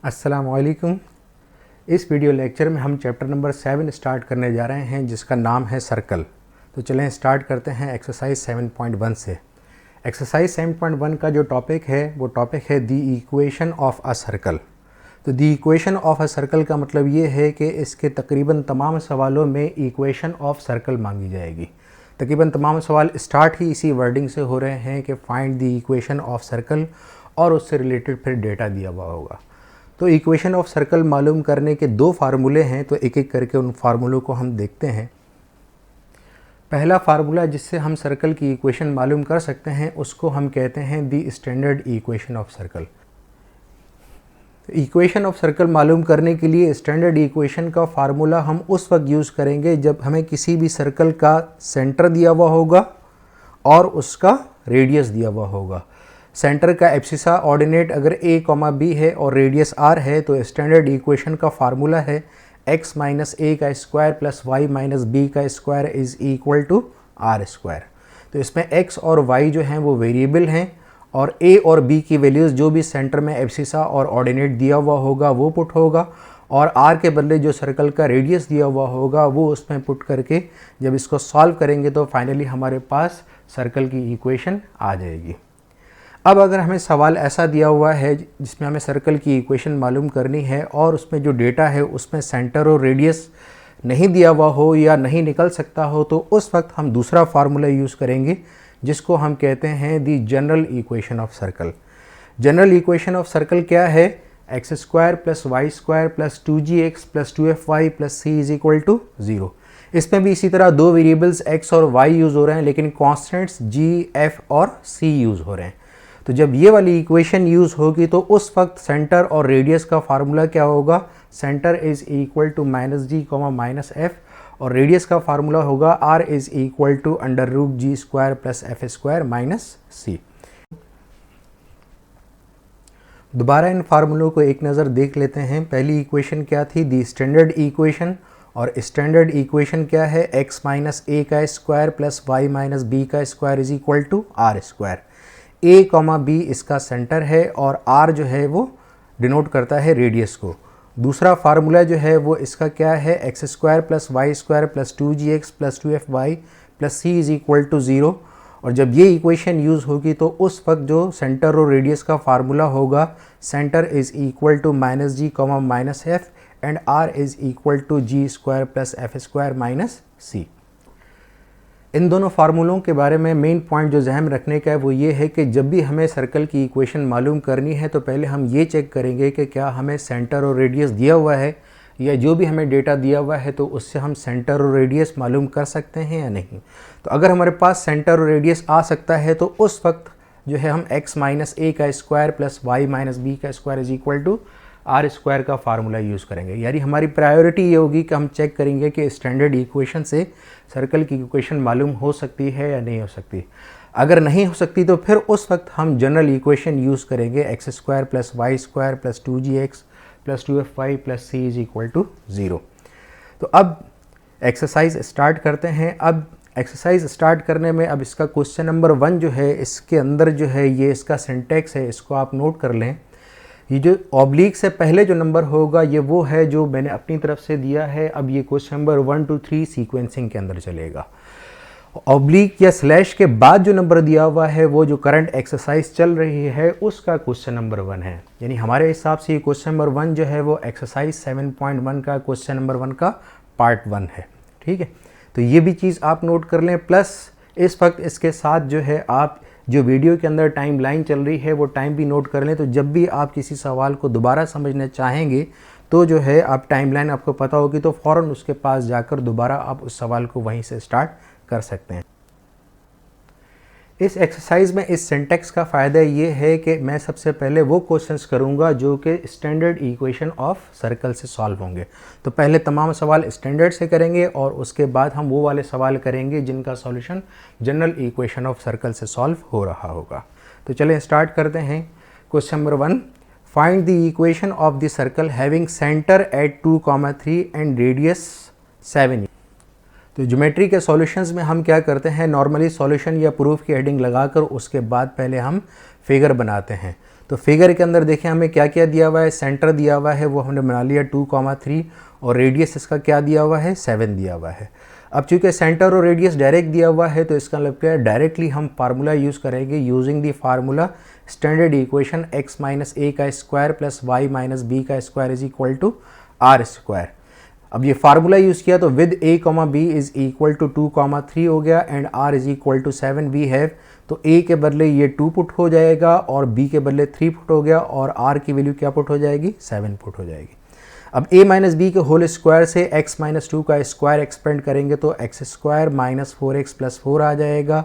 अस्सलामुअलैकुम। इस video lecture में हम चैप्टर नंबर 7 स्टार्ट करने जा रहे हैं जिसका नाम है सर्कल। तो चलें स्टार्ट करते हैं एक्सरसाइज 7.1 से। एक्सरसाइज 7.1 का जो टॉपिक है वो टॉपिक है the equation of a circle. तो the equation of a circle का मतलब ये है कि इसके तकरीबन तमाम सवालों में इक्वेशन ऑफ सर्कल मांगी जाएगी। तकरीबन तमाम सवाल स्टार्ट ही इसी वर्डिंग से हो रहे हैं कि find the equation of circle और उससे रिलेटेड फिर डेटा दिया हुआ होगा। तो इक्वेशन ऑफ सर्कल मालूम करने के दो फार्मूले हैं, तो एक एक करके उन फार्मूलों को हम देखते हैं। पहला फार्मूला जिससे हम सर्कल की इक्वेशन मालूम कर सकते हैं उसको हम कहते हैं the standard equation of circle. Equation of circle मालूम करने के लिए स्टैंडर्ड इक्वेशन का फार्मूला हम उस वक्त यूज़ करेंगे जब हमें किसी भी सर्कल का सेंटर दिया हुआ होगा और उसका रेडियस दिया हुआ होगा। सेंटर का एब्सिसा ऑर्डिनेट अगर a, b है और रेडियस r है तो स्टैंडर्ड इक्वेशन का फार्मूला है x माइनस a का square plus y minus b का square is equal to r square. तो इसमें x और y जो हैं वो वेरिएबल हैं और a और b की वैल्यूज़ जो भी सेंटर में एब्सिसा और ऑर्डिनेट दिया हुआ होगा वो पुट होगा और r के बदले जो सर्कल का रेडियस दिया हुआ होगा वो उसमें पुट करके जब इसको सॉल्व करेंगे तो फाइनली हमारे पास सर्कल की इक्वेशन आ जाएगी। अब अगर हमें सवाल ऐसा दिया हुआ है जिसमें हमें सर्कल की इक्वेशन मालूम करनी है और उसमें जो डेटा है उसमें सेंटर और रेडियस नहीं दिया हुआ हो या नहीं निकल सकता हो तो उस वक्त हम दूसरा फार्मूला यूज़ करेंगे जिसको हम कहते हैं the general equation of circle. General equation of circle क्या है? X square plus Y square plus 2gx plus 2fy plus c is equal to 0। इसमें भी इसी तरह दो वेरिएबल्स x और y यूज़ हो रहे हैं लेकिन कॉन्स्टेंट्स g, f और c यूज़ हो रहे हैं। तो जब ये वाली इक्वेशन यूज़ होगी तो उस वक्त सेंटर और रेडियस का फार्मूला क्या होगा? Centre is equal to minus G minus F और रेडियस का फार्मूला होगा r is equal to under root G square plus F square minus C. दोबारा इन फार्मूलों को एक नज़र देख लेते हैं। पहली इक्वेशन क्या थी? The standard equation. और स्टैंडर्ड इक्वेशन क्या है? x माइनस ए का square plus Y minus B का square is equal to R square. a, b इसका सेंटर है और r जो है वो डिनोट करता है रेडियस को। दूसरा फार्मूला जो है वो इसका क्या है? X square plus Y square plus 2gx plus 2fy plus c is equal to 0। और जब ये इक्वेशन यूज़ होगी तो उस वक्त जो सेंटर और रेडियस का फार्मूला होगा centre is equal to minus G minus F and r is equal to G square plus F square minus C. इन दोनों फार्मूलों के बारे में मेन पॉइंट जो जहन रखने का है वो ये है कि जब भी हमें सर्कल की इक्वेशन मालूम करनी है तो पहले हम ये चेक करेंगे कि क्या हमें सेंटर और रेडियस दिया हुआ है या जो भी हमें डेटा दिया हुआ है तो उससे हम सेंटर और रेडियस मालूम कर सकते हैं या नहीं। तो अगर हमारे पास सेंटर और रेडियस आ सकता है तो उस वक्त जो है हम x माइनस ए का square plus Y minus B का square is equal to R square का फार्मूला यूज़ करेंगे। यानी हमारी प्रायोरिटी ये होगी कि हम चेक करेंगे कि स्टैंडर्ड इक्वेशन से सर्कल की इक्वेशन मालूम हो सकती है या नहीं हो सकती। अगर नहीं हो सकती तो फिर उस वक्त हम जनरल इक्वेशन यूज़ करेंगे x square plus Y square plus 2gx plus 2fy plus c is equal to 0। तो अब एक्सरसाइज स्टार्ट करते हैं। अब एक्सरसाइज स्टार्ट करने में अब इसका क्वेश्चन नंबर 1 जो है इसके अंदर जो है ये इसका सिंटैक्स है, इसको आप नोट कर लें। ये जो ऑब्लिक से पहले जो नंबर होगा ये वो है जो मैंने अपनी तरफ से दिया है। अब ये क्वेश्चन नंबर 1 2 3 सीक्वेंसिंग के अंदर चलेगा। ऑब्लिक या स्लैश के बाद जो नंबर दिया हुआ है वो जो करंट एक्सरसाइज चल रही है उसका क्वेश्चन नंबर 1 है। यानी हमारे हिसाब से ये क्वेश्चन नंबर 1 जो है वो एक्सरसाइज 7.1 का क्वेश्चन नंबर 1 का पार्ट 1 है। ठीक है, तो ये भी चीज़ आप नोट कर लें। प्लस इस वक्त इसके साथ जो है आप जो वीडियो के अंदर टाइम लाइन चल रही है वो टाइम भी नोट कर लें। तो जब भी आप किसी सवाल को दोबारा समझना चाहेंगे तो जो है आप टाइम लाइन आपको पता होगी तो फ़ौरन उसके पास जाकर दोबारा आप उस सवाल को वहीं से स्टार्ट कर सकते हैं। इस एक्सरसाइज में इस सिंटैक्स का फ़ायदा ये है कि मैं सबसे पहले वो क्वेश्चंस करूँगा जो कि स्टैंडर्ड इक्वेशन ऑफ सर्कल से सॉल्व होंगे। तो पहले तमाम सवाल स्टैंडर्ड से करेंगे और उसके बाद हम वो वाले सवाल करेंगे जिनका solution general equation of circle से सॉल्व हो रहा होगा। तो चलें स्टार्ट करते हैं। Question number 1, find the equation of the circle having centre at 2, 3 and radius 7। तो ज्योमेट्री के सॉल्यूशंस में हम क्या करते हैं, नॉर्मली सॉल्यूशन या प्रूफ की हेडिंग लगाकर उसके बाद पहले हम फिगर बनाते हैं। तो फिगर के अंदर देखें हमें क्या क्या दिया हुआ है, सेंटर दिया हुआ है वो हमने बना लिया 2,3 और रेडियस इसका क्या दिया हुआ है 7 दिया हुआ है। अब चूंकि सेंटर और रेडियस डायरेक्ट दिया हुआ है तो इसका मतलब क्या है, डायरेक्टली हम फार्मूला यूज़ करेंगे using the formula standard equation x minus A का square plus Y minus B का square is equal to R square. अब ये फार्मूला यूज़ किया तो with a comma B is equal to 2,3 हो गया and r is equal to 7 we have, तो a के बदले ये 2 पुट हो जाएगा और b के बदले 3 पुट हो गया और r की वैल्यू क्या पुट हो जाएगी 7 पुट हो जाएगी। अब a माइनस बी के होल स्क्वायर से x माइनस 2 का स्क्वायर एक्सपेंड करेंगे तो x square minus 4x plus 4 आ जाएगा,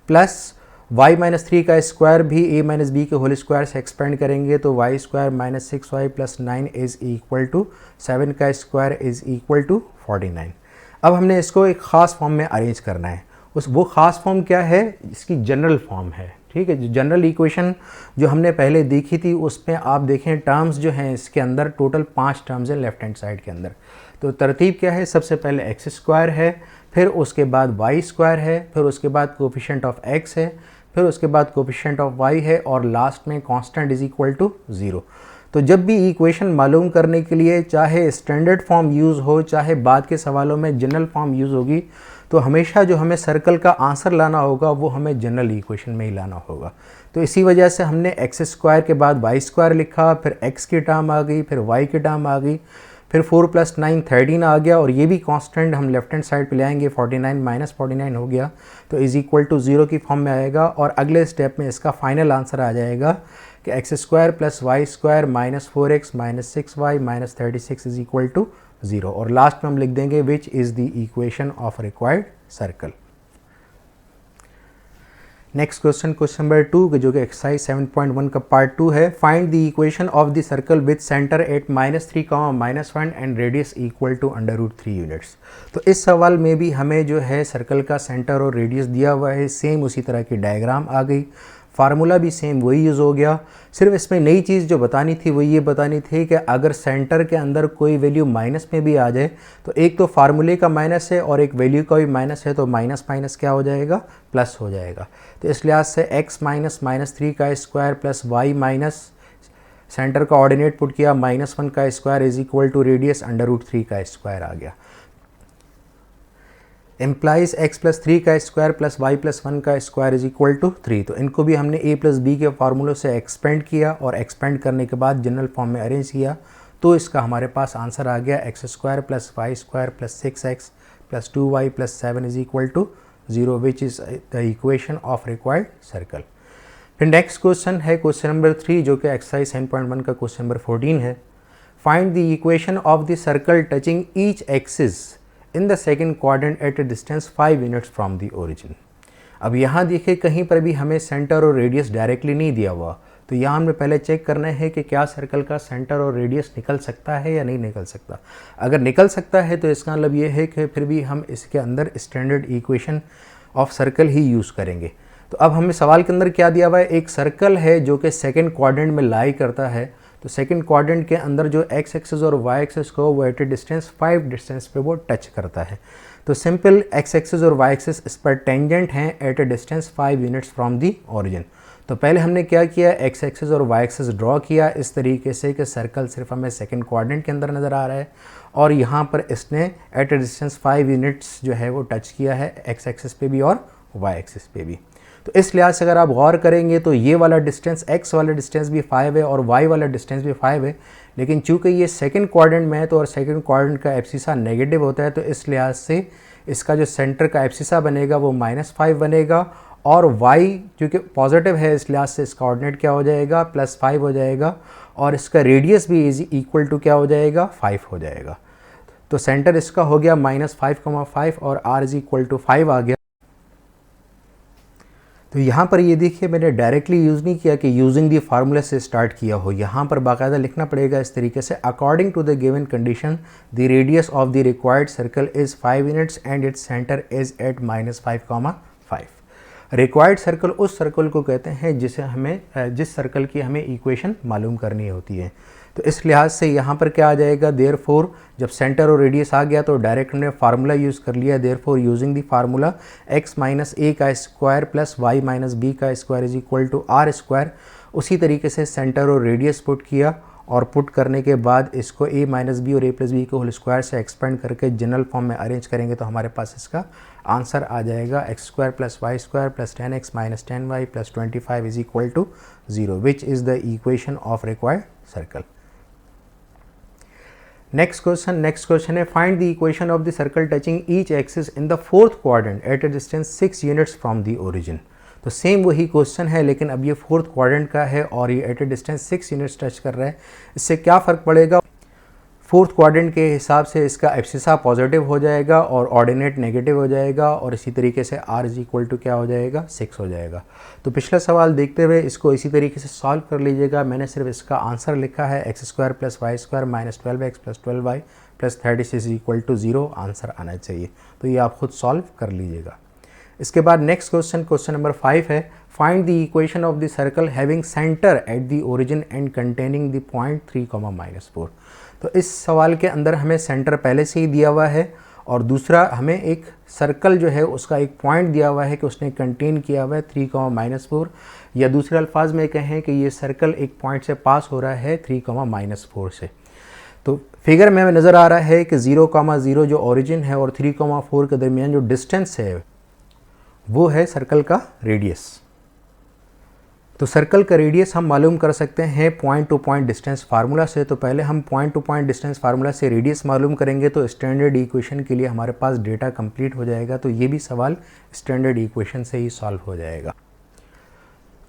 प्लस y माइनस 3 का स्क्वायर भी a माइनस बी के होल स्क्वायर से एक्सपेंड करेंगे तो y square minus 6y plus 9 is equal to 7 का स्क्वायर इज इक्वल टू 49। अब हमने इसको एक ख़ास फॉर्म में अरेंज करना है। वो ख़ास फॉर्म क्या है, इसकी जनरल फॉर्म है, ठीक है। जो जनरल इक्वेशन जो हमने पहले देखी थी उसमें आप देखें टर्म्स जो हैं इसके अंदर टोटल 5 टर्म्स हैं लेफ्ट हैंड साइड के अंदर। तो तरतीब क्या है, सबसे पहले एक्स स्क्वायर है, फिर उसके बाद वाई स्क्वायर है, फिर उसके बाद कोफिशिएंट ऑफ एक्स है, फिर उसके बाद कोफिशिएंट ऑफ वाई है और लास्ट में कांस्टेंट इज इक्वल टू 0। तो जब भी इक्वेशन मालूम करने के लिए चाहे स्टैंडर्ड फॉर्म यूज़ हो चाहे बाद के सवालों में जनरल फॉर्म यूज़ होगी, तो हमेशा जो हमें सर्कल का आंसर लाना होगा वो हमें जनरल इक्वेशन में ही लाना होगा। तो इसी वजह से हमने एक्स स्क्वायर के बाद वाई स्क्वायर लिखा, फिर एक्स की टर्म आ गई, फिर वाई की टर्म आ गई, फिर 4 + 9 13 आ गया और ये भी कांस्टेंट हम लेफ्ट हैंड साइड पे ले आएंगे, 49 माइनस 49 हो गया तो इज इक्वल टू 0 की फॉर्म में आएगा और अगले स्टेप में इसका फाइनल आंसर आ जाएगा कि x square plus Y square minus 4x minus 6y minus 36 is equal to 0 और लास्ट में हम लिख देंगे which is the equation of required circle. Next question number 2 जो कि एक्सरसाइज 7.1 का पार्ट 2 है। Find the equation of the circle with centre at -3, -1 and radius equal to √3 units. तो इस सवाल में भी हमें जो है सर्कल का सेंटर और रेडियस दिया हुआ है, सेम उसी तरह की डायग्राम आ गई, फार्मूला भी सेम वही यूज़ हो गया। सिर्फ इसमें नई चीज़ जो बतानी थी वो ये बतानी थी कि अगर सेंटर के अंदर कोई वैल्यू माइनस में भी आ जाए तो एक तो फार्मूले का माइनस है और एक वैल्यू का भी माइनस है, तो माइनस माइनस क्या हो जाएगा प्लस हो जाएगा। तो इस लिहाज से x माइनस -3 का square plus y minus centre का ऑर्डिनेट पुट किया -1 का square is equal to radius √3 का स्क्वायर आ गया। एम्प्लाइज x प्लस 3 का स्क्वायर प्लस y प्लस 1 का स्क्वायर इज इक्वल टू 3। तो इनको भी हमने a प्लस बी के फार्मूलों से एक्सपेंड किया और एक्सपेंड करने के बाद जनरल फॉर्म में अरेंज किया तो इसका हमारे पास आंसर आ गया x square plus Y square plus 6x plus 2y plus 7 is equal to 0 which is the equation of required circle. फिर नेक्स्ट क्वेश्चन है क्वेश्चन नंबर 3 जो कि एक्सरसाइज 7.1 का क्वेश्चन नंबर 14 है। Find the equation of the circle touching each axis in the second quadrant at a distance 5 units from the origin. अब यहाँ देखिए कहीं पर भी हमें सेंटर और रेडियस डायरेक्टली नहीं दिया हुआ, तो यहाँ हमें पहले चेक करना है कि क्या सर्कल का सेंटर और रेडियस निकल सकता है या नहीं निकल सकता। अगर निकल सकता है तो इसका मतलब ये है कि फिर भी हम इसके अंदर standard equation of circle he use करेंगे। तो अब हमें सवाल के अंदर क्या दिया हुआ है, एक सर्कल है जो कि सेकेंड क्वाड्रेंट में लाई करता है, तो सेकंड क्वाड्रेंट के अंदर जो x एक्सिस और y एक्सिस को वो एट ए डिस्टेंस 5 डिस्टेंस पे वो टच करता है। तो सिंपल x एक्सिस और y एक्सिस इस पर टेंजेंट हैं at a distance 5 units from the origin. तो पहले हमने क्या किया, x एक्सिस और y एक्सिस ड्रॉ किया इस तरीके से कि सर्कल सिर्फ हमें सेकंड क्वाड्रेंट के अंदर नज़र आ रहा है और यहाँ पर इसने एट ए डिस्टेंस 5 यूनिट्स जो है वो टच किया है x एक्सिस पे भी और y एक्सिस पे भी। तो इस लिहाज से अगर आप गौर करेंगे तो ये वाला डिस्टेंस x वाला डिस्टेंस भी 5 है और y वाला डिस्टेंस भी 5 है, लेकिन चूंकि ये सेकंड क्वाड्रेंट में है तो और सेकंड क्वाड्रेंट का एब्सिसा नेगेटिव होता है, तो इस लिहाज से इसका जो सेंटर का एब्सिसा बनेगा वो -5 बनेगा और y चूँकि पॉजिटिव है इस लिहाज से इसका ऑर्डिनेट क्या हो जाएगा +5 हो जाएगा और इसका रेडियस भी इज इक्वल टू क्या हो जाएगा 5 हो जाएगा। तो सेंटर इसका हो गया -5,5 और r इज इक्वल टू 5 आ गया। तो यहाँ पर ये देखिए मैंने डायरेक्टली यूज़ नहीं किया कि यूजिंग दी फार्मूला से स्टार्ट किया हो, यहाँ पर बाकायदा लिखना पड़ेगा इस तरीके से, according to the given condition the radius of the required circle is 5 units and its centre is at -5,5। Required circle उस सर्कल को कहते हैं जिस सर्कल की हमें इक्वेशन मालूम करनी होती है। तो इस लिहाज से यहाँ पर क्या आ जाएगा, देयरफॉर जब सेंटर और रेडियस आ गया तो डायरेक्ट हमने फार्मूला यूज़ कर लिया, therefore using the formula x minus a का square plus y minus b का square is equal to r square. उसी तरीके से सेंटर और रेडियस पुट किया और पुट करने के बाद इसको a माइनस बी और a प्लस बी को होल स्क्वायर से एक्सपेंड करके जनरल फॉर्म में अरेंज करेंगे तो हमारे पास इसका आंसर आ जाएगा x square plus Y square plus 10x minus 10y plus 25 is equal to 0 which is the equation of required circle. Next question है find the equation of the circle touching each axis in the fourth quadrant at a distance 6 units from the origin. तो same वही question है लेकिन अब ये fourth quadrant का है और ये eight a distance 6 units touch कर रहा है। इससे क्या फ़र्क पड़ेगा, फोर्थ क्वाड्रेंट के हिसाब से इसका एब्सिसा पॉजिटिव हो जाएगा और ऑर्डिनेट नेगेटिव हो जाएगा और इसी तरीके से r इज इक्वल टू क्या हो जाएगा 6 हो जाएगा। तो पिछला सवाल देखते हुए इसको इसी तरीके से सॉल्व कर लीजिएगा। मैंने सिर्फ इसका आंसर लिखा है x square plus Y square minus 12x plus 12y plus 36 is equal to 0 answer आना चाहिए। तो ये आप खुद सॉल्व कर लीजिएगा। इसके बाद नेक्स्ट क्वेश्चन नंबर 5 है find the equation of the circle having centre at the origin and containing the point 3,-4। तो इस सवाल के अंदर हमें सेंटर पहले से ही दिया हुआ है और दूसरा हमें एक सर्कल जो है उसका एक पॉइंट दिया हुआ है कि उसने कंटेन किया हुआ है 3,-4, या दूसरे अल्फाज में कहें कि ये सर्कल एक पॉइंट से पास हो रहा है 3,-4 से। तो फिगर में नज़र आ रहा है कि 0,0 जो ओरिजिन है और 3,4 के दरमियान जो डिस्टेंस है वो है सर्कल का रेडियस। तो सर्कल का रेडियस हम मालूम कर सकते हैं point to point distance formula से। तो पहले हम point to point distance formula से रेडियस मालूम करेंगे तो स्टैंडर्ड इक्वेशन के लिए हमारे पास डेटा कंप्लीट हो जाएगा। तो ये भी सवाल स्टैंडर्ड इक्वेशन से ही सॉल्व हो जाएगा।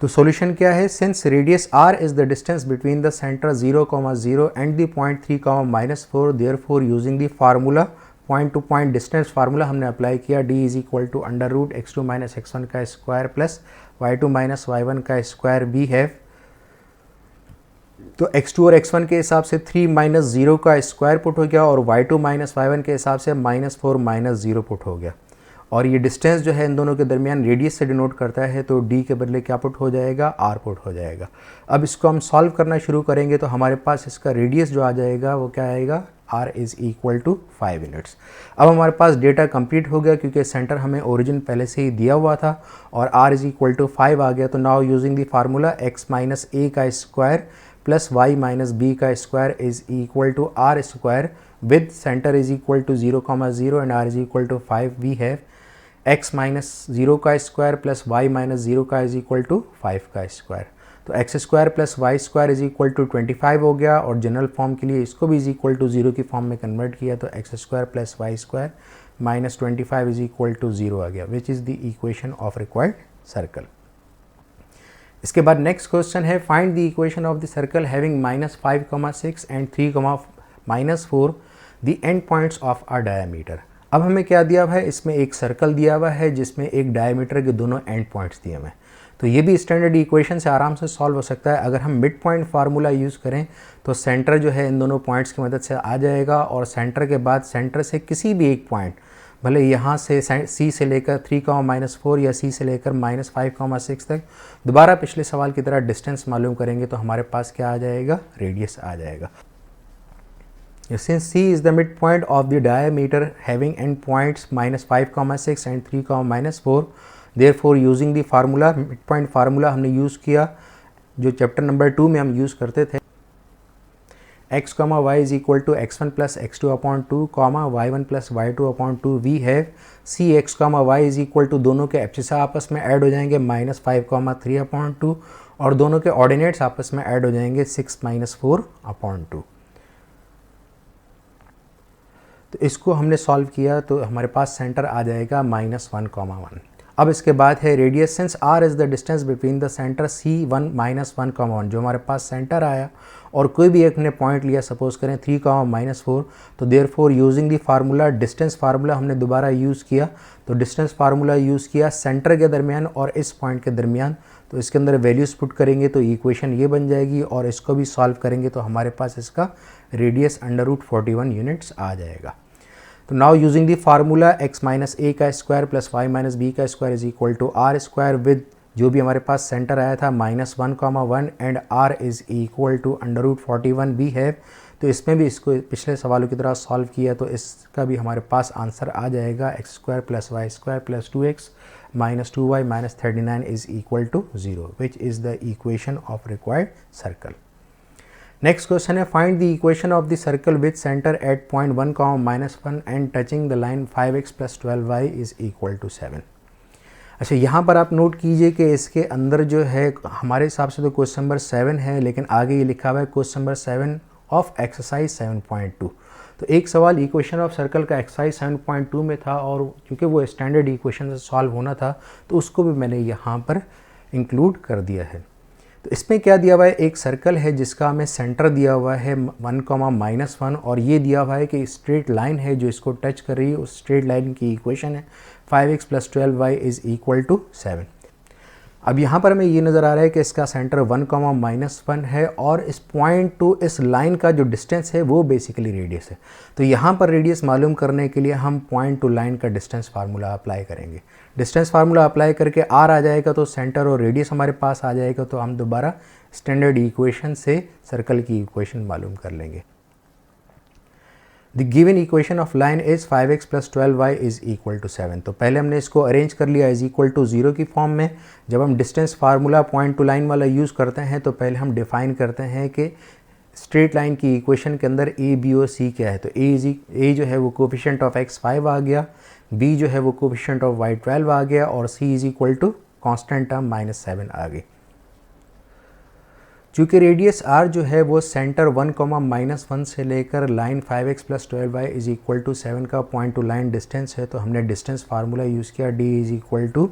तो सॉल्यूशन क्या है, since radius r is the distance between the centre 0,0 and the point 3,-4 therefore using the formula point to point distance formula हमने अप्लाई किया d is equal to under root x2 minus x1 का square plus y2 minus y1 का square we have. तो x2 और x1 के हिसाब से 3 minus 0 का स्क्वायर पुट हो गया और y2 माइनस y1 के हिसाब से -4 माइनस 0 पुट हो गया और ये डिस्टेंस जो है इन दोनों के दरमियान रेडियस से डिनोट करता है तो d के बदले क्या पुट हो जाएगा, r पुट हो जाएगा। अब इसको हम सॉल्व करना शुरू करेंगे तो हमारे पास इसका रेडियस जो आ जाएगा वो क्या आएगा, r is equal to 5 units. अब हमारे पास डेटा कंप्लीट हो गया क्योंकि सेंटर हमें ओरिजिन पहले से ही दिया हुआ था और r इज़ इक्वल टू 5 आ गया। तो now using the formula x minus a का square plus y minus b का square is equal to r square with centre is equal to 0,0 and r is equal to 5 we have x minus 0 का square plus y minus 0 का is equal to 5 का square. तो x square plus Y square is equal to 25 हो गया और general form के लिए इसको भी इज इक्वल टू 0 की फॉर्म में कन्वर्ट किया तो x square plus Y square minus 25 is equal to 0 आ गया which is the equation of required circle. इसके बाद नेक्स्ट क्वेश्चन है find the equation of the circle having -5,6 and 3,-4 the end points of a diameter. अब हमें क्या दिया हुआ है, इसमें एक सर्कल दिया हुआ है जिसमें एक डायमीटर के दोनों एंड पॉइंट्स दिए हुए हैं। तो ये भी स्टैंडर्ड इक्वेशन से आराम से सॉल्व हो सकता है। अगर हम मिड पॉइंट फार्मूला यूज़ करें तो सेंटर जो है इन दोनों पॉइंट्स की मदद से आ जाएगा और सेंटर के बाद सेंटर से किसी भी एक पॉइंट, भले यहाँ से C से लेकर 3,-4 या C से लेकर -5,6 तक दोबारा पिछले सवाल की तरह डिस्टेंस मालूम करेंगे तो हमारे पास क्या आ जाएगा, रेडियस आ जाएगा। Since C is the midpoint of the diameter having end points -5,6 and 3,-4, therefore using the formula midpoint formula हमने यूज़ किया जो चैप्टर नंबर 2 में हम यूज़ करते थे, x, y is equal to x1 plus x2 upon 2, y1 plus y2 upon 2 we have C x, y is equal to दोनों के abscissa आपस में ऐड हो जाएंगे -5,3 upon 2 और दोनों के ऑर्डिनेट्स आपस में ऐड हो जाएंगे 6-4 upon 2। तो इसको हमने सॉल्व किया तो हमारे पास सेंटर आ जाएगा -1,1। अब इसके बाद है radius since r is the distance between the centre C1 -1,1 जो हमारे पास सेंटर आया और कोई भी एक ने पॉइंट लिया सपोज करें 3,-4 तो therefore using the formula distance formula हमने दोबारा यूज़ किया। तो डिस्टेंस फार्मूला यूज़ किया सेंटर के दरमियान और इस पॉइंट के दरमियान, तो इसके अंदर वैल्यूज़ पुट करेंगे तो इक्वेशन ये बन जाएगी और इसको भी सॉल्व करेंगे तो हमारे पास इसका रेडियस √41 यूनिट्स आ जाएगा। तो now using the formula x minus a का square plus y minus b का square is equal to r square with जो भी हमारे पास सेंटर आया था -1,1 and r is equal to √41 we have. तो इसमें भी इसको पिछले सवालों की तरह सॉल्व किया तो इसका भी हमारे पास आंसर आ जाएगा x square plus Y square plus 2x minus 2y minus 39 is equal to 0 which is the equation of required circle. Next question है find the equation of the circle with centre at point 1, -1 and touching the line 5x plus 12y is equal to 7। अच्छा, यहाँ पर आप note कीजिए कि इसके अंदर जो है हमारे हिसाब से तो क्वेश्चन नंबर 7 है, लेकिन आगे ये लिखा हुआ है क्वेश्चन नंबर 7 ऑफ एक्सरसाइज 7.2। तो एक सवाल इक्वेशन ऑफ सर्कल का एक्सरसाइज 7.2 में था और क्योंकि वो स्टैंडर्ड इक्वेशन से सॉल्व होना था तो उसको भी मैंने यहाँ पर इंक्लूड कर दिया है। तो इसमें क्या दिया हुआ है, एक सर्कल है जिसका हमें सेंटर दिया हुआ है 1, -1 और ये दिया हुआ है कि स्ट्रेट लाइन है जो इसको टच कर रही है, उस स्ट्रेट लाइन की इक्वेशन है 5x plus 12y is equal to 7। अब यहाँ पर हमें ये नज़र आ रहा है कि इसका सेंटर 1, -1 है और इस पॉइंट टू इस लाइन का जो डिस्टेंस है वो बेसिकली रेडियस है। तो यहाँ पर रेडियस मालूम करने के लिए हम पॉइंट टू लाइन का डिस्टेंस फार्मूला अप्लाई करेंगे। डिस्टेंस फार्मूला अप्लाई करके r आ जाएगा तो सेंटर और रेडियस हमारे पास आ जाएगा, तो हम दोबारा स्टैंडर्ड इक्वेशन से सर्कल की इक्वेशन मालूम कर लेंगे। The given equation of line is 5x plus 12y is equal to 7। तो पहले हमने इसको अरेंज कर लिया इज इक्वल टू 0 की फॉर्म में। जब हम distance formula point to line वाला यूज़ करते हैं तो पहले हम डिफाइन करते हैं कि स्ट्रेट लाइन की इक्वेशन के अंदर a, b और c क्या है। तो a जो है वो कोफिशिएंट ऑफ x 5 आ गया, b जो है वो कोफिशिएंट ऑफ y 12 आ गया और c is equal to constant term -7 आ गई। चूँकि रेडियस r जो है वो सेंटर 1, -1 से लेकर line 5x plus 12y is equal to 7 का पॉइंट टू लाइन डिस्टेंस है, तो हमने डिस्टेंस फार्मूला यूज़ किया d is equal to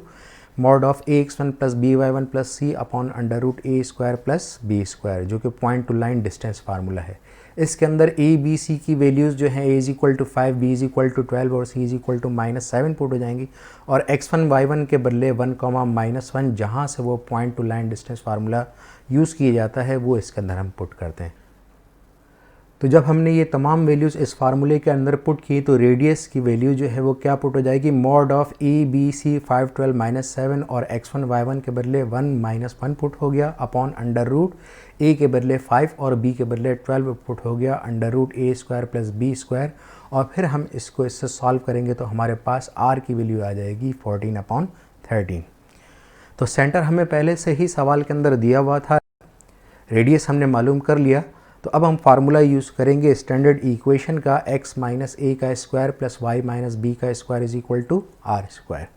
mod of ax1 plus by1 plus c upon under root a square plus b square, जो कि point to line distance formula है। इसके अंदर a b c की वैल्यूज़ जो हैं a is equal to 5, b is equal to 12 और c is equal to -7 put हो जाएंगी और x1 y1 के बदले 1, -1 जहाँ से वो point to line distance formula use किया जाता है वो इसके अंदर हम पुट करते हैं। तो जब हमने ये तमाम वैल्यूज़ इस फार्मूले के अंदर पुट की तो रेडियस की वैल्यू जो है वो क्या पुट हो जाएगी, mod of a b c 5 12 -7 और x1 y1 के बदले 1 पुट हो गया अपॉन अंडर रूट a के बदले 5 और b के बदले 12 पुट हो गया under root a square plus b square. और फिर हम इसको इससे सॉल्व करेंगे तो हमारे पास r की वैल्यू आ जाएगी 14/13। तो सेंटर हमें पहले से ही सवाल के अंदर दिया हुआ था, रेडियस हमने मालूम कर लिया, तो अब हम फार्मूला यूज़ करेंगे स्टैंडर्ड इक्वेशन का x माइनस a का square plus y minus b का square is equal to r square.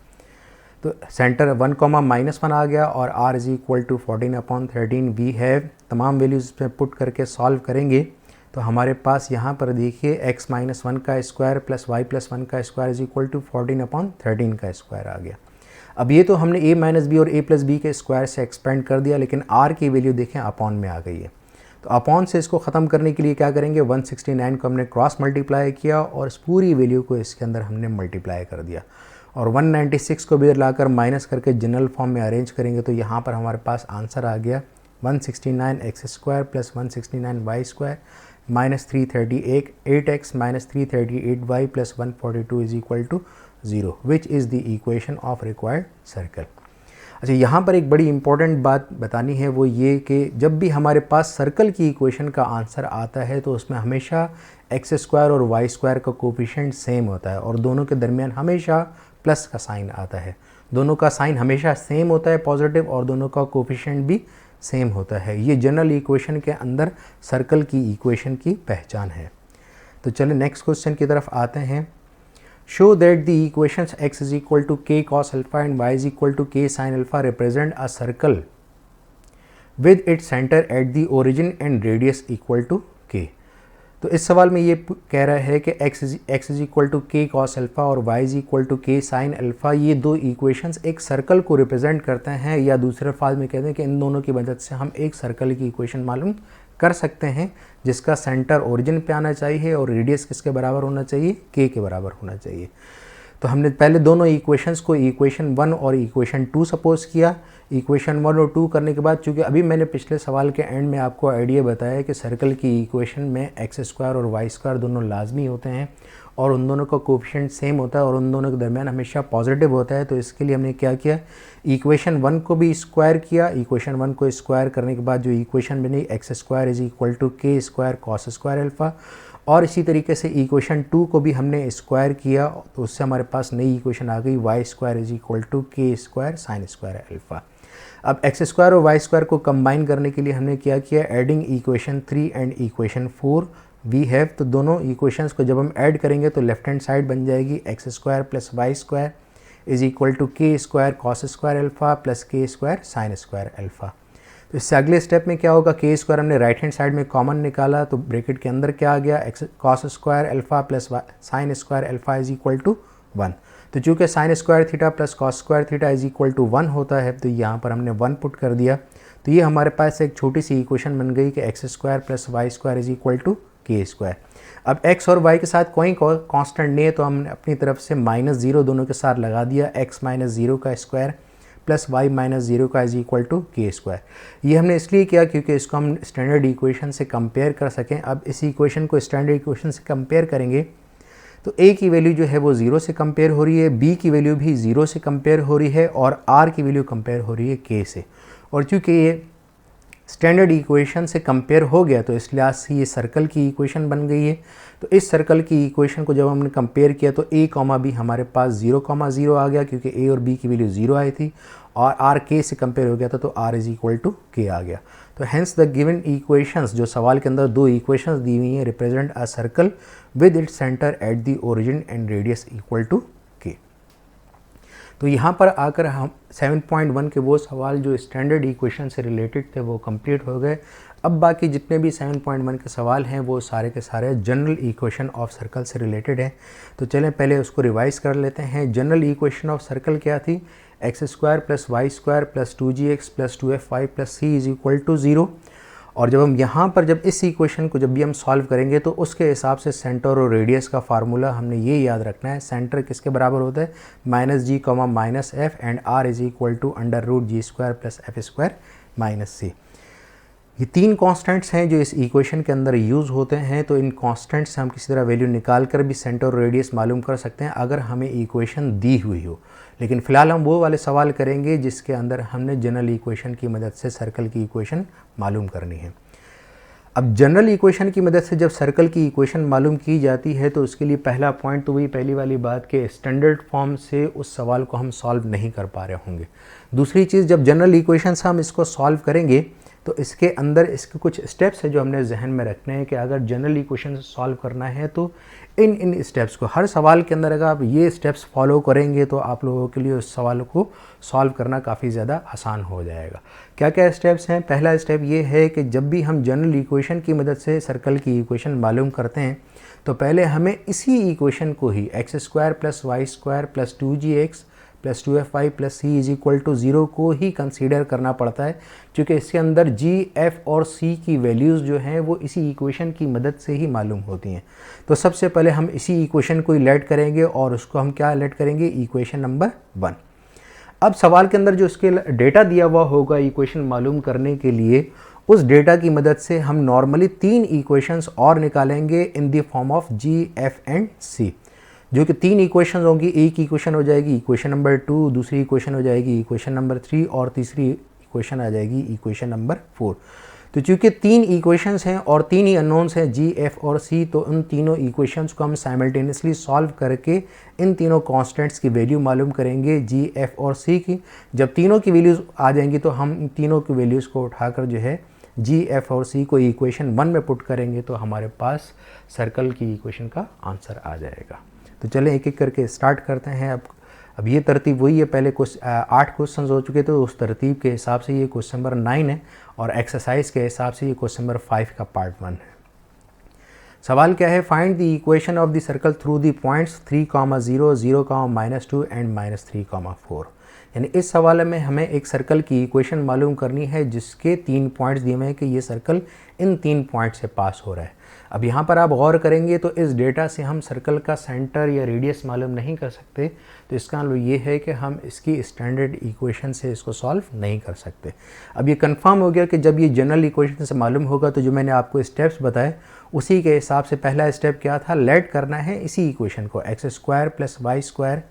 तो सेंटर 1, -1 आ गया और r is equal to 14/13 we है। तमाम वैल्यूज़ पे पुट करके सॉल्व करेंगे तो हमारे पास यहाँ पर देखिए x -1 का स्क्वायर प्लस y प्लस 1 का स्क्वायर इज इक्वल टू 14/13 का स्क्वायर आ गया। अब ये तो हमने a माइनस बी और a प्लस बी के स्क्वायर से एक्सपेंड कर दिया, लेकिन r की वैल्यू देखें अपॉन में आ गई है। तो अपॉन से इसको ख़त्म करने के लिए क्या करेंगे, 169 को हमने क्रॉस मल्टीप्लाई किया और इस पूरी वैल्यू को इसके अंदर हमने मल्टीप्लाई कर दिया और 196 को भी लाकर माइनस करके जनरल फॉर्म में अरेंज करेंगे तो यहाँ पर हमारे पास आंसर आ गया 169x square plus 169y square minus 338 8x minus 338y plus 142 is equal to 0 which is the equation of required circle. अच्छा, यहाँ पर एक बड़ी इंपॉर्टेंट बात बतानी है, वो ये कि जब भी हमारे पास सर्कल की इक्वेशन का आंसर आता है तो उसमें हमेशा एक्स स्क्वायर और वाई स्क्वायर का कोफिशिएंट सेम होता है और दोनों के दरमियान हमेशा प्लस का साइन आता है। दोनों का साइन हमेशा सेम होता है पॉजिटिव और दोनों का कोफिशिएंट भी सेम होता है। ये जनरल इक्वेशन के अंदर सर्कल की इक्वेशन की पहचान है। तो चलिए नेक्स्ट क्वेश्चन की तरफ आते हैं। Show that the equations x is equal to k cos alpha and y is equal to k sin alpha represent a circle with its center at the origin and radius equal to k। तो इस सवाल में ये कह रहा है कि x is equal to k cos alpha और y is equal to k sin alpha, ये दो इक्वेशंस एक सर्कल को रिप्रेजेंट करते हैं, या दूसरे अल्फाज में कहते हैं कि इन दोनों की मदद से हम एक सर्कल की इक्वेशन मालूम कर सकते हैं जिसका सेंटर ओरिजिन पे आना चाहिए और रेडियस किसके बराबर होना चाहिए, k के बराबर होना चाहिए। तो हमने पहले दोनों इक्वेशंस को इक्वेशन 1 और इक्वेशन 2 सपोज किया। इक्वेशन 1 और 2 करने के बाद चूँकि अभी मैंने पिछले सवाल के एंड में आपको आइडिया बताया कि सर्कल की इक्वेशन में एक्स स्क्वायर और वाई स्क्वायर दोनों लाजमी होते हैं और उन दोनों का कोफिशिएंट सेम होता है और उन दोनों के दरमियान हमेशा पॉजिटिव होता है। तो इसके लिए हमने क्या किया, इक्वेशन 1 को भी स्क्वायर किया। इक्वेशन 1 को स्क्वायर करने के बाद जो इक्वेशन बनी x square is equal to के स्क्वायर कॉस स्क्वायर अल्फ़ा, और इसी तरीके से इक्वेशन 2 को भी हमने स्क्वायर किया तो उससे हमारे पास नई इक्वेशन आ गई y square is equal to के स्क्वायर साइन स्क्वायर अल्फ़ा। अब एक्स स्क्वायर और वाई स्क्वायर को कंबाइन करने के लिए हमने क्या किया, adding equation 3 and equation 4 we have. तो दोनों इक्वेशंस को जब हम ऐड करेंगे तो लेफ्ट हैंड साइड बन जाएगी X square plus Y square is equal to के square cos square alpha plus K square sine square alpha. तो इससे अगले स्टेप में क्या होगा, के स्क्वायर हमने राइट हैंड साइड में कॉमन निकाला तो ब्रैकेट के अंदर क्या आ गया, x cos square alpha plus sine square alpha is equal to 1। तो चूँकि sine square theta plus cos square theta is equal to 1 होता है तो यहाँ पर हमने 1 पुट कर दिया। तो ये हमारे पास एक छोटी सी इक्वेशन बन गई कि x square plus Y square is equal to के स्क्वायर। अब x और y के साथ कोई कांस्टेंट नहीं है तो हमने अपनी तरफ से -0 दोनों के साथ लगा दिया, x माइनस 0 का स्क्वायर प्लस y माइनस 0 का इज इक्वल टू के स्क्वायर। ये हमने इसलिए किया क्योंकि इसको हम स्टैंडर्ड इक्वेशन से कंपेयर कर सकें। अब इस इक्वेशन को स्टैंडर्ड इक्वेशन से कंपेयर करेंगे तो a की वैल्यू जो है वो 0 से कंपेयर हो रही है, b की वैल्यू भी 0 से कंपेयर हो रही है और r की वैल्यू कंपेयर हो रही है k से। और चूँकि ये स्टैंडर्ड इक्वेशन से कंपेयर हो गया तो इस लिहाज से ये सर्कल की इक्वेशन बन गई है। तो इस सर्कल की इक्वेशन को जब हमने कंपेयर किया तो a कॉमा b हमारे पास 0,0 आ गया क्योंकि a और b की वैल्यू 0 आई थी और r k से कंपेयर हो गया था तो r is equal to k आ गया। तो हैंस द गिवन इक्वेशंस, जो सवाल के अंदर दो इक्वेशंस दी हुई हैं, represent a circle with its centre at the origin and radius equal to k। तो यहाँ पर आकर हम 7.1 के वो सवाल जो स्टैंडर्ड इक्वेशन से रिलेटेड थे वो कंप्लीट हो गए। अब बाकी जितने भी 7.1 के सवाल हैं वो सारे के सारे जनरल इक्वेशन ऑफ सर्कल से रिलेटेड हैं। तो चलें पहले उसको रिवाइज कर लेते हैं। जनरल इक्वेशन ऑफ सर्कल क्या थी, x square plus Y square plus 2gx plus 2fy plus c is equal to 0। और जब हम यहाँ पर जब इस इक्वेशन को जब भी हम सॉल्व करेंगे तो उसके हिसाब से सेंटर और रेडियस का फार्मूला हमने ये याद रखना है, सेंटर किसके बराबर होता है, -g, -f and r is equal to √g square plus f square minus c। ये तीन कांस्टेंट्स हैं जो इस इक्वेशन के अंदर यूज़ होते हैं। तो इन कांस्टेंट्स से हम किसी तरह वैल्यू निकाल कर भी सेंटर और रेडियस मालूम कर सकते हैं अगर हमें इक्वेशन दी हुई हो। लेकिन फ़िलहाल हम वो वाले सवाल करेंगे जिसके अंदर हमने जनरल इक्वेशन की मदद से सर्कल की इक्वेशन मालूम करनी है। अब जनरल इक्वेशन की मदद से जब सर्कल की इक्वेशन मालूम की जाती है तो उसके लिए पहला पॉइंट तो वही पहली वाली बात कि स्टैंडर्ड फॉर्म से उस सवाल को हम सॉल्व नहीं कर पा रहे होंगे। दूसरी चीज़, जब जनरल इक्वेशन से हम इसको सॉल्व करेंगे तो इसके अंदर इसके कुछ स्टेप्स है जो हमने जहन में रखने हैं कि अगर जनरल इक्वेशन से सॉल्व करना है तो इन स्टेप्स को, हर सवाल के अंदर अगर आप ये स्टेप्स फॉलो करेंगे तो आप लोगों के लिए उस सवाल को सॉल्व करना काफ़ी ज़्यादा आसान हो जाएगा। क्या क्या स्टेप्स हैं? पहला स्टेप ये है कि जब भी हम जनरल इक्वेशन की मदद से सर्कल की इक्वेशन मालूम करते हैं तो पहले हमें इसी इक्वेशन को ही X square plus Y square plus 2gx plus 2fy plus c is equal to 0 को ही कंसीडर करना पड़ता है क्योंकि इसके अंदर g, f और c की वैल्यूज़ जो हैं वो इसी इक्वेशन की मदद से ही मालूम होती हैं। तो सबसे पहले हम इसी इक्वेशन को ही लेट करेंगे और उसको हम क्या लेट करेंगे, इक्वेशन नंबर 1। अब सवाल के अंदर जो इसके डेटा दिया हुआ होगा इक्वेशन मालूम करने के लिए, उस डेटा की मदद से हम नॉर्मली 3 इक्वेशंस और निकालेंगे in the form of g, f and c, जो कि 3 इक्वेशन होंगी। एक इक्वेशन हो जाएगी इक्वेशन नंबर 2, दूसरी इक्वेशन हो जाएगी इक्वेशन नंबर 3 और तीसरी इक्वेशन आ जाएगी इक्वेशन नंबर 4। तो चूँकि 3 इक्वेशंस हैं और 3 ही अननोन्स हैं g, f और c, तो उन तीनों इक्वेशंस को हम साइमल्टेनियसली सॉल्व करके इन तीनों कांस्टेंट्स की वैल्यू मालूम करेंगे g, f और c की। जब तीनों की वैल्यूज़ आ जाएंगी तो हम इन तीनों की वैल्यूज़ को उठाकर जो है g, f और c को इक्वेशन 1 में पुट करेंगे तो हमारे पास सर्कल की इक्वेशन का आंसर आ जाएगा। तो चलें एक एक करके स्टार्ट करते हैं। अब ये तरतीब वही है, पहले 8 क्वेश्चंस हो चुके थे तो उस तरतीब के हिसाब से ये क्वेश्चन नंबर 9 है और एक्सरसाइज के हिसाब से ये क्वेश्चन नंबर 5 का पार्ट 1 है। सवाल क्या है, find the equation of the circle through the points 3,0, 0, -2 and -3,4। यानी इस सवाल में हमें एक सर्कल की इक्वेशन मालूम करनी है जिसके 3 पॉइंट्स दिए हुए हैं कि ये सर्कल इन 3 पॉइंट से पास हो रहा है। अब यहाँ पर आप गौर करेंगे तो इस डेटा से हम सर्कल का सेंटर या रेडियस मालूम नहीं कर सकते। तो इसका मतलब ये है कि हम इसकी स्टैंडर्ड इक्वेशन से इसको सॉल्व नहीं कर सकते। अब ये कंफर्म हो गया कि जब ये जनरल इक्वेशन से मालूम होगा तो जो मैंने आपको स्टेप्स बताए उसी के हिसाब से पहला स्टेप क्या था, लेट करना है इसी इक्वेशन को x square plus Y square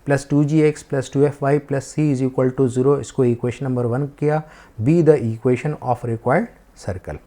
plus 2gx plus 2fy plus c is equal to 0, इसको इक्वेशन नंबर 1 किया, be the equation of required circle.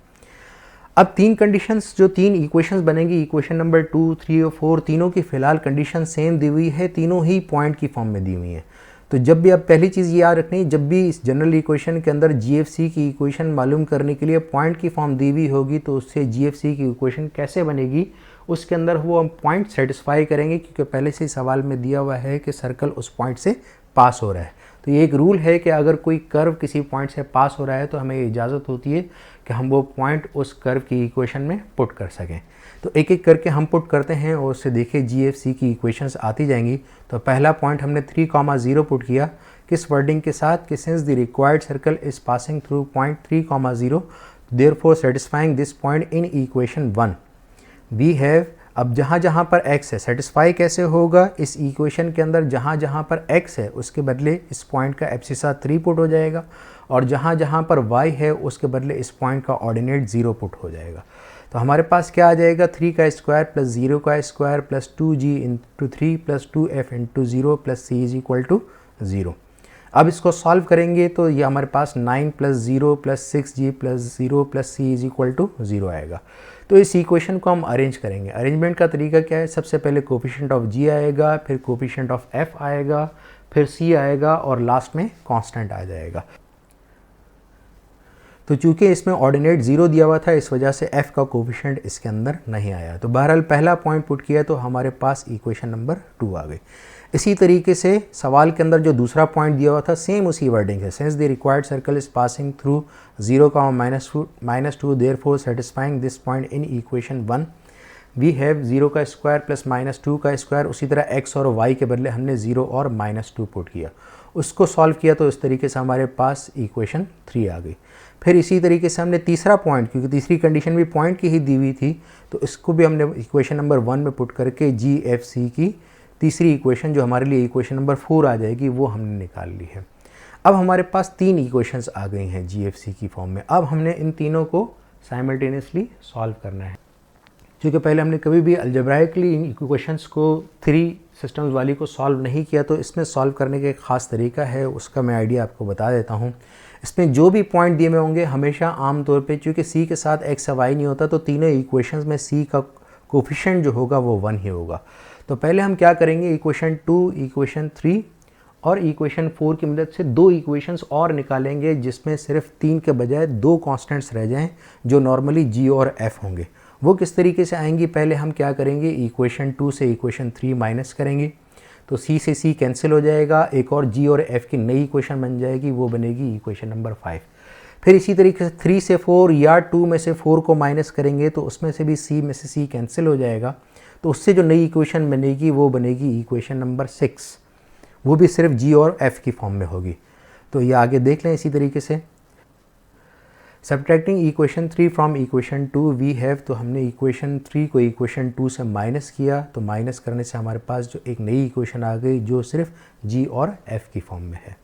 अब तीन कंडीशंस, जो तीन इक्वेशंस बनेंगी, इक्वेशन नंबर 2, 3 और 4, तीनों की फिलहाल कंडीशन सेम दी हुई है, तीनों ही पॉइंट की फॉर्म में दी हुई हैं। तो जब भी, अब पहली चीज़ ये याद रखनी, जब भी इस जनरल इक्वेशन के अंदर जीएफसी की इक्वेशन मालूम करने के लिए पॉइंट की फॉर्म दी हुई होगी, तो उससे जीएफसी की इक्वेशन कैसे बनेगी, उसके अंदर वो हम पॉइंट सेटिस्फाई करेंगे, क्योंकि पहले से ही सवाल में दिया हुआ है कि सर्कल उस पॉइंट से पास हो रहा है। तो ये एक रूल है कि अगर कोई कर्व किसी पॉइंट से पास हो रहा है तो हमें इजाज़त होती है कि हम वो पॉइंट उस कर्व की इक्वेशन में पुट कर सकें। तो एक एक करके हम पुट करते हैं और उससे देखिए जीएफसी की इक्वेशंस आती जाएंगी। तो पहला पॉइंट हमने 3,0 पुट किया, किस वर्डिंग के साथ कि since the required circle is passing through point 3,0 therefore satisfying this point in equation 1 we have. अब जहाँ जहाँ पर x है, सेटिस्फाई कैसे होगा, इस इक्वेशन के अंदर जहाँ जहाँ पर x है उसके बदले इस पॉइंट का एब्सिसा 3 पुट हो जाएगा, और जहाँ जहाँ पर y है उसके बदले इस पॉइंट का ऑर्डिनेट 0 पुट हो जाएगा। तो हमारे पास क्या आ जाएगा, 3 का स्क्वायर प्लस 0 का square plus 2g into 3 plus 2f into 0 plus c is equal to 0। अब इसको सॉल्व करेंगे तो ये हमारे पास 9 plus 0 plus 6g plus 0 plus c is equal to 0 आएगा। तो इस इक्वेशन को हम अरेंज करेंगे। अरेंजमेंट का तरीका क्या है, सबसे पहले कोफिशिएंट ऑफ g आएगा, फिर कोफिशिएंट ऑफ f आएगा, फिर c आएगा और लास्ट में कांस्टेंट आ जाएगा। तो चूंकि इसमें ऑर्डिनेट 0 दिया हुआ था, इस वजह से f का कोफिशिएंट इसके अंदर नहीं आया। तो बहरहाल पहला पॉइंट पुट किया तो हमारे पास इक्वेशन नंबर 2 आ गई। इसी तरीके से सवाल के अंदर जो दूसरा पॉइंट दिया हुआ था, सेम उसी वर्डिंग है, since the required circle is passing through 0, -2 therefore satisfying this point in equation 1 we have 0 का स्क्वायर प्लस -2 का स्क्वायर। उसी तरह x और y के बदले हमने 0 और -2 पुट किया, उसको सॉल्व किया तो इस तरीके से हमारे पास इक्वेशन 3 आ गई। फिर इसी तरीके से हमने तीसरा पॉइंट, क्योंकि तीसरी कंडीशन भी पॉइंट की ही दी हुई थी, तो इसको भी हमने इक्वेशन नंबर 1 में पुट करके जी एफ सी की तीसरी इक्वेशन, जो हमारे लिए इक्वेशन नंबर 4 आ जाएगी, वो हमने निकाल ली है। अब हमारे पास 3 इक्वेशंस आ गई हैं जी एफ सी की फॉर्म में। अब हमने इन तीनों को साइमल्टेनियसली सॉल्व करना है। क्योंकि पहले हमने कभी भी अलजेब्राइकली इन इक्वेशंस को 3 सिस्टम्स वाली को सॉल्व नहीं किया, तो इसमें सॉल्व करने का एक ख़ास तरीका है, उसका मैं आइडिया आपको बता देता हूँ। इसमें जो भी पॉइंट दिए हुए होंगे, हमेशा आमतौर पे चूँकि c के साथ x या y नहीं होता, तो तीनों इक्वेशंस में c का कोफिशिएंट जो होगा वो 1 ही होगा। तो पहले हम क्या करेंगे, इक्वेशन 2, इक्वेशन 3 और इक्वेशन 4 की मदद से 2 इक्वेशंस और निकालेंगे, जिसमें सिर्फ 3 के बजाय 2 कांस्टेंट्स रह जाएं, जो नॉर्मली g और f होंगे। वो किस तरीके से आएंगी, पहले हम क्या करेंगे, इक्वेशन 2 से इक्वेशन 3 माइनस करेंगे, तो c से c कैंसिल हो जाएगा, एक और g और f की नई इक्वेशन बन जाएगी, वो बनेगी इक्वेशन नंबर 5। फिर इसी तरीके से 3 से 4 या 2 में से 4 को माइनस करेंगे, तो उसमें से भी c में से c कैंसिल हो जाएगा, तो उससे जो नई इक्वेशन बनेगी वो बनेगी इक्वेशन नंबर 6, वो भी सिर्फ g और f की फॉर्म में होगी। तो ये आगे देख लें इसी तरीके से। Subtracting equation 3 from equation 2 we have, तो हमने इक्वेशन 3 को इक्वेशन 2 से माइनस किया, तो माइनस करने से हमारे पास जो एक नई इक्वेशन आ गई, जो सिर्फ g और f की फॉर्म में है।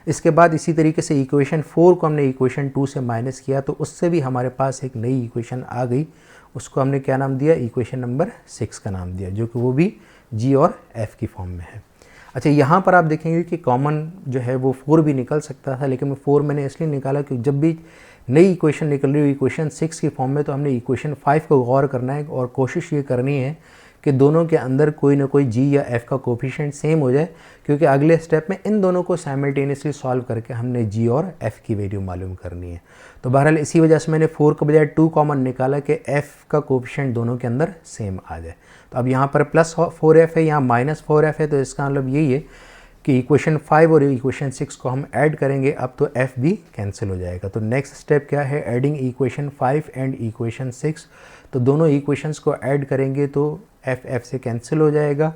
इसके बाद इसी तरीके से इक्वेशन 4 को हमने इक्वेशन 2 से माइनस किया, तो उससे भी हमारे पास एक नई इक्वेशन आ गई, उसको हमने क्या नाम दिया, इक्वेशन नंबर 6 का नाम दिया, जो कि वो भी g और f की फॉर्म में है। अच्छा, यहाँ पर आप देखेंगे कि कॉमन जो है वो 4 भी निकल सकता था, लेकिन 4 मैंने इसलिए निकाला क्योंकि जब भी नई इक्वेशन निकल रही हो इक्वेशन 6 की फॉर्म में, तो हमने इक्वेशन 5 को गौर करना है और कोशिश ये करनी है कि दोनों के अंदर कोई ना कोई g या f का कोफिशिएंट सेम हो जाए, क्योंकि अगले स्टेप में इन दोनों को साइमल्टेनियसली सॉल्व करके हमने g और f की वैल्यू मालूम करनी है। तो बहरहाल इसी वजह से मैंने 4 के बजाय 2 कॉमन निकाला कि f का कोफिशिएंट दोनों के अंदर सेम आ जाए। तो अब यहाँ पर +4f है, यहाँ -4f है, तो इसका मतलब यही है कि इक्वेशन 5 और इक्वेशन 6 को हम ऐड करेंगे, अब तो f भी कैंसिल हो जाएगा। तो नेक्स्ट स्टेप क्या है, एडिंग इक्वेशन 5 एंड इक्वेशन 6। तो दोनों इक्वेशंस को ऐड करेंगे तो f से कैंसिल हो जाएगा।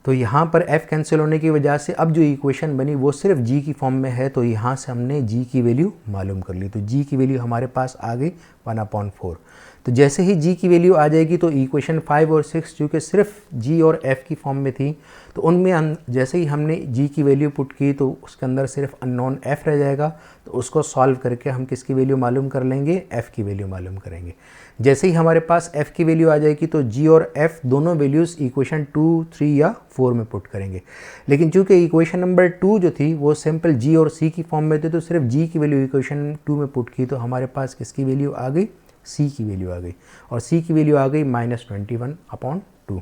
तो यहाँ पर f कैंसिल होने की वजह से अब जो इक्वेशन बनी वो सिर्फ g की फॉर्म में है, तो यहाँ से हमने g की वैल्यू मालूम कर ली। तो g की वैल्यू हमारे पास आ गई 1/4। तो तो जैसे ही g की वैल्यू आ जाएगी तो इक्वेशन 5 और 6 जो कि सिर्फ g और f की फॉर्म में थी, तो उनमें जैसे ही हमने g की वैल्यू पुट की तो उसके अंदर सिर्फ अननोन f रह जाएगा। तो उसको सॉल्व करके हम किसकी वैल्यू मालूम कर लेंगे, f की वैल्यू मालूम करेंगे। जैसे ही हमारे पास f की वैल्यू आ जाएगी तो g और f दोनों वैल्यूज़ इक्वेशन 2, 3 या 4 में पुट करेंगे। लेकिन चूंकि इक्वेशन नंबर 2 जो थी वो सिंपल g और c की फॉर्म में थी, तो सिर्फ g की वैल्यू इक्वेशन 2 में पुट की तो हमारे पास किसकी वैल्यू आ गई, c की वैल्यू आ गई। और c की वैल्यू आ गई -21/2।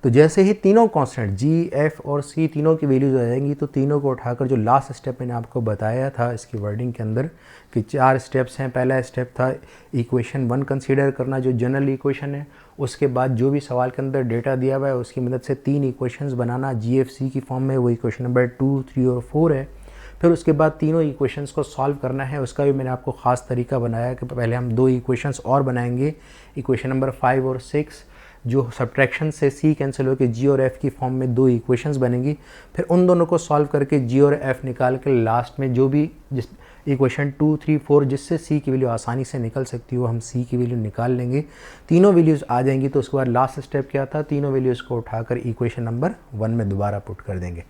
तो जैसे ही तीनों कांस्टेंट g, f और c तीनों की वैल्यूज आ जाएंगी तो तीनों को उठाकर जो लास्ट स्टेप मैंने आपको बताया था इसकी वर्डिंग के अंदर कि 4 स्टेप्स हैं। पहला स्टेप था इक्वेशन 1 कंसीडर करना जो जनरल इक्वेशन है। उसके बाद जो भी सवाल के अंदर डेटा दिया हुआ है उसकी मदद से 3 इक्वेशंस बनाना GFC की फॉर्म में, वो इक्वेशन नंबर 2, 3 और 4 है। फिर उसके बाद तीनों इक्वेशंस को सॉल्व करना है। उसका भी मैंने आपको ख़ास तरीका बनाया कि पहले हम 2 इक्वेशंस और बनाएंगे, इक्वेशन नंबर 5 और 6 जो सब्ट्रैक्शन से c कैंसिल होकर g और f की फॉर्म में 2 इक्वेशंस बनेंगी। फिर उन दोनों को सॉल्व करके g और f निकाल के लास्ट में जो भी जिस इक्वेशन 2, 3, 4 जिससे c की वैल्यू आसानी से निकल सकती हो हम c की वैल्यू निकाल लेंगे। तीनों वैल्यूज़ आ जाएंगी तो उसके बाद लास्ट स्टेप क्या था, तीनों वैल्यूज़ को उठाकर इक्वेशन नंबर 1 में दोबारा पुट कर देंगे।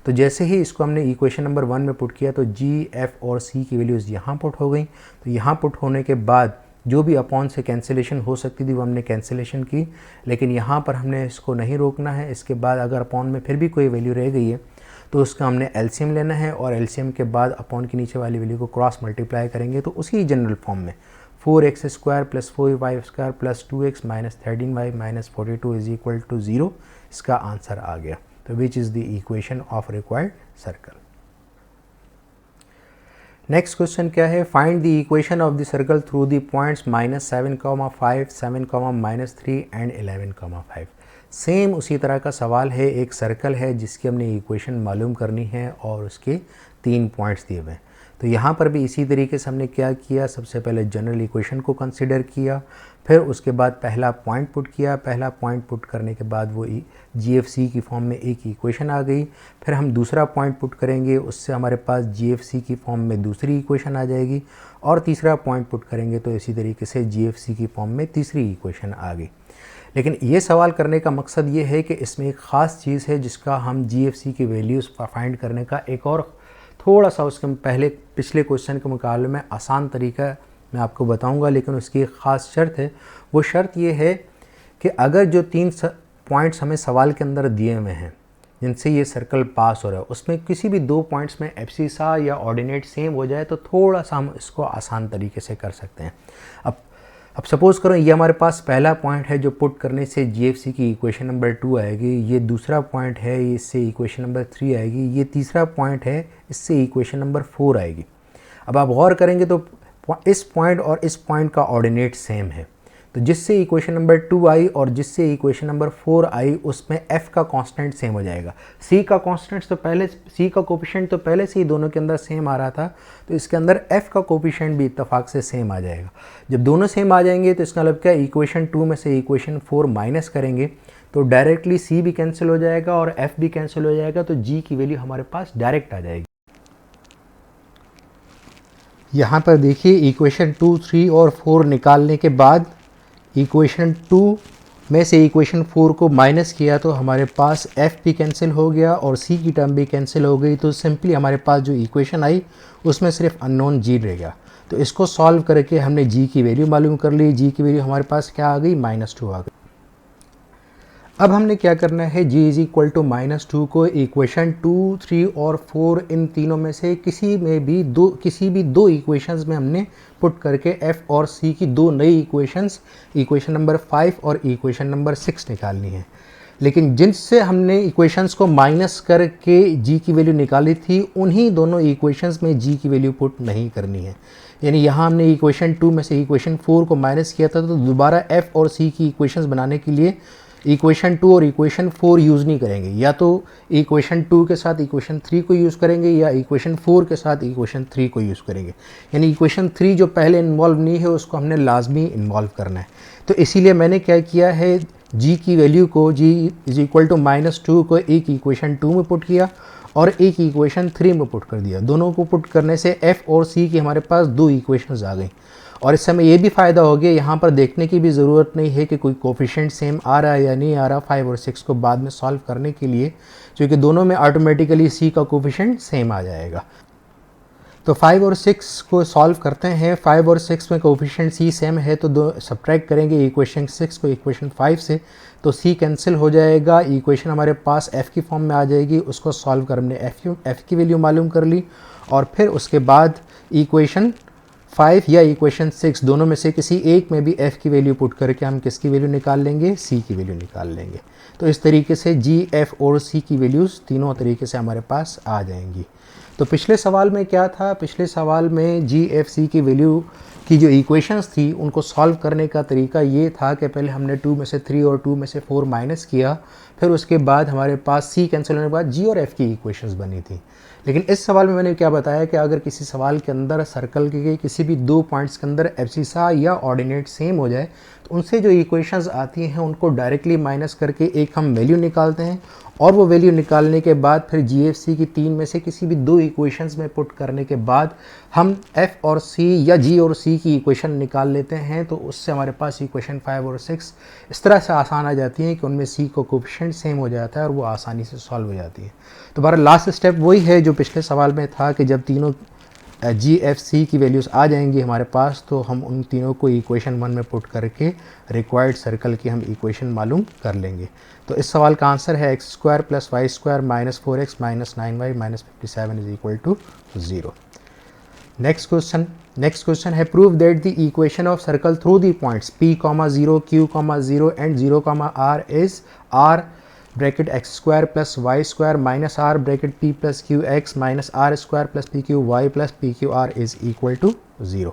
तो जैसे ही इसको हमने इक्वेशन नंबर 1 में पुट किया तो g, f और c की वैल्यूज़ यहाँ पुट हो गई। तो यहाँ पुट होने के बाद जो भी अपॉन से कैंसिलेशन हो सकती थी वो हमने कैंसिलेशन की, लेकिन यहाँ पर हमने इसको नहीं रोकना है। इसके बाद अगर अपॉन में फिर भी कोई वैल्यू रह गई है तो उसका हमने एलसीएम लेना है और एलसीएम के बाद अपॉन के नीचे वाली वैल्यू को क्रॉस मल्टीप्लाई करेंगे तो उसी जनरल फॉर्म में 4x² + 4y² + 2x - 13y - 42 = 0 इसका आंसर आ गया। तो विच is the equation of required circle. Next question क्या है, find the equation of the circle through the points -7,5, 7, -3 and 11,5। Same उसी तरह का सवाल है। एक सर्कल है जिसकी हमने इक्वेशन मालूम करनी है और उसके 3 पॉइंट्स दिए हुए हैं। तो यहाँ पर भी इसी तरीके से हमने क्या किया, सबसे पहले जनरल इक्वेशन को कंसिडर किया, फिर उसके बाद पहला पॉइंट पुट किया। पहला पॉइंट पुट करने के बाद वो GFC की फॉर्म में एक इक्वेशन आ गई। फिर हम दूसरा पॉइंट पुट करेंगे, उससे हमारे पास GFC की फॉर्म में दूसरी इक्वेशन आ जाएगी और तीसरा पॉइंट पुट करेंगे तो इसी तरीके से GFC की फॉर्म में तीसरी इक्वेशन आ गई। लेकिन ये सवाल करने का मकसद ये है कि इसमें एक ख़ास चीज़ है जिसका हम GFC की वैल्यूज़ फाइंड करने का एक और थोड़ा सा उसके पिछले क्वेश्चन के मुकाबले में आसान तरीका मैं आपको बताऊंगा, लेकिन उसकी एक ख़ास शर्त है। वो शर्त ये है कि अगर जो 3 पॉइंट्स हमें सवाल के अंदर दिए हुए हैं जिनसे ये सर्कल पास हो रहा है उसमें किसी भी 2 पॉइंट्स में एब्सिसा या ऑर्डिनेट सेम हो जाए तो थोड़ा सा हम इसको आसान तरीके से कर सकते हैं। अब सपोज़ करो ये हमारे पास पहला पॉइंट है जो पुट करने से GFC की इक्वेशन नंबर 2 आएगी, ये दूसरा पॉइंट है इससे इक्वेशन नंबर 3 आएगी, ये तीसरा पॉइंट है इससे इक्वेशन नंबर 4 आएगी। अब आप गौर करेंगे तो इस पॉइंट और इस पॉइंट का ऑर्डिनेट सेम है, तो जिससे इक्वेशन नंबर 2 आई और जिससे इक्वेशन नंबर 4 आई उसमें f का कांस्टेंट सेम हो जाएगा। c का कांस्टेंट तो पहले, c का कोफिशिएंट तो पहले से ही दोनों के अंदर सेम आ रहा था, तो इसके अंदर f का कोफिशिएंट भी इत्तेफाक से सेम आ जाएगा। जब दोनों सेम आ जाएंगे तो इसका मतलब क्या, इक्वेशन 2 में से इक्वेशन 4 माइनस करेंगे तो डायरेक्टली c भी कैंसिल हो जाएगा और f भी कैंसिल हो जाएगा, तो g की वैल्यू हमारे पास डायरेक्ट आ जाएगी। यहाँ पर देखिए इक्वेशन 2, 3 और 4 निकालने के बाद इक्वेशन 2 में से इक्वेशन 4 को माइनस किया तो हमारे पास f भी कैंसिल हो गया और c की टर्म भी कैंसिल हो गई। तो सिंपली हमारे पास जो इक्वेशन आई उसमें सिर्फ अननोन g रह गया। तो इसको सॉल्व करके हमने g की वैल्यू मालूम कर ली। g की वैल्यू हमारे पास क्या आ गई, -2 आ गई। अब हमने क्या करना है, g = -2 को इक्वेशन 2, 3 और 4 इन तीनों में से किसी भी दो इक्वेशंस में हमने पुट करके f और c की 2 नई इक्वेशंस, इक्वेशन नंबर 5 और इक्वेशन नंबर 6 निकालनी है। लेकिन जिनसे हमने इक्वेशंस को माइनस करके g की वैल्यू निकाली थी उन्हीं दोनों इक्वेशंस में g की वैल्यू पुट नहीं करनी है। यानी यहाँ हमने इक्वेशन 2 में से इक्वेशन 4 को माइनस किया था, तो दोबारा f और c की इक्वेशंस बनाने के लिए इक्वेशन 2 और इक्वेशन 4 यूज़ नहीं करेंगे, या तो इक्वेशन 2 के साथ इक्वेशन 3 को यूज़ करेंगे या इक्वेशन 4 के साथ इक्वेशन 3 को यूज़ करेंगे। यानी इक्वेशन 3 जो पहले इन्वॉल्व नहीं है उसको हमने लाजमी इन्वॉल्व करना है। तो इसीलिए मैंने क्या किया है, g की वैल्यू को g = -2 को एक इक्वेशन 2 में पुट किया और एक इक्वेशन 3 में पुट कर दिया। दोनों को पुट करने से f और c की हमारे पास 2 इक्वेशंस आ गई और इससे हमें ये भी फ़ायदा हो गया, यहाँ पर देखने की भी ज़रूरत नहीं है कि कोई कोफिशिएंट सेम आ रहा है या नहीं आ रहा 5 और 6 को बाद में सॉल्व करने के लिए, क्योंकि दोनों में ऑटोमेटिकली सी का कोफिशिएंट सेम आ जाएगा। तो 5 और 6 को सॉल्व करते हैं। 5 और 6 में कोफिशिएंट सी सेम है तो दो सब्ट्रैक्ट करेंगे इक्वेशन 6 को इक्वेशन 5 से, तो सी कैंसिल हो जाएगा। इक्वेशन हमारे पास एफ़ की फॉर्म में आ जाएगी। उसको सॉल्व कर हमने एफ़ की वैल्यू मालूम कर ली, और फिर उसके बाद इक्वेशन 5 या इक्वेशन 6 दोनों में से किसी एक में भी एफ़ की वैल्यू पुट करके हम किसकी वैल्यू निकाल लेंगे, सी की वैल्यू निकाल लेंगे। तो इस तरीके से जी, एफ़ और सी की वैल्यूज़ तीनों तरीके से हमारे पास आ जाएंगी। तो पिछले सवाल में क्या था, पिछले सवाल में जी, एफ, सी की वैल्यू की जो इक्वेशंस थी उनको सॉल्व करने का तरीका ये था कि पहले हमने 2 में से 3 और 2 में से 4 माइनस किया, फिर उसके बाद हमारे पास सी कैंसिल होने के बाद जी और एफ़ की इक्वेशंस बनी थी। लेकिन इस सवाल में मैंने क्या बताया कि अगर किसी सवाल के अंदर सर्कल के किसी भी 2 पॉइंट्स के अंदर एब्सिसा या ऑर्डिनेट सेम हो जाए तो उनसे जो इक्वेशंस आती हैं उनको डायरेक्टली माइनस करके एक हम वैल्यू निकालते हैं, और वो वैल्यू निकालने के बाद फिर जी, एफ, सी की 3 में से किसी भी 2 इक्वेशंस में पुट करने के बाद हम एफ़ और सी या जी और सी की इक्वेशन निकाल लेते हैं। तो उससे हमारे पास इक्वेशन 5 और 6 इस तरह से आसान आ जाती है कि उनमें सी को कोफिशिएंट सेम हो जाता है और वो आसानी से सॉल्व हो जाती है। तो हमारा लास्ट स्टेप वही है जो पिछले सवाल में था कि जब तीनों जी, एफ, सी की वैल्यूज़ आ जाएंगी हमारे पास तो हम उन तीनों को इक्वेशन 1 में पुट करके रिक्वायर्ड सर्कल की हम इक्वेशन मालूम कर लेंगे। तो इस सवाल का आंसर है x square plus Y square minus 4x minus 9y minus 57 is equal to 0। Next question है prove that the equation of circle through the points p, 0, q, 0 and 0, r is r bracket x square plus Y square minus r bracket p plus q x minus r square plus p q y plus p q r is equal to 0।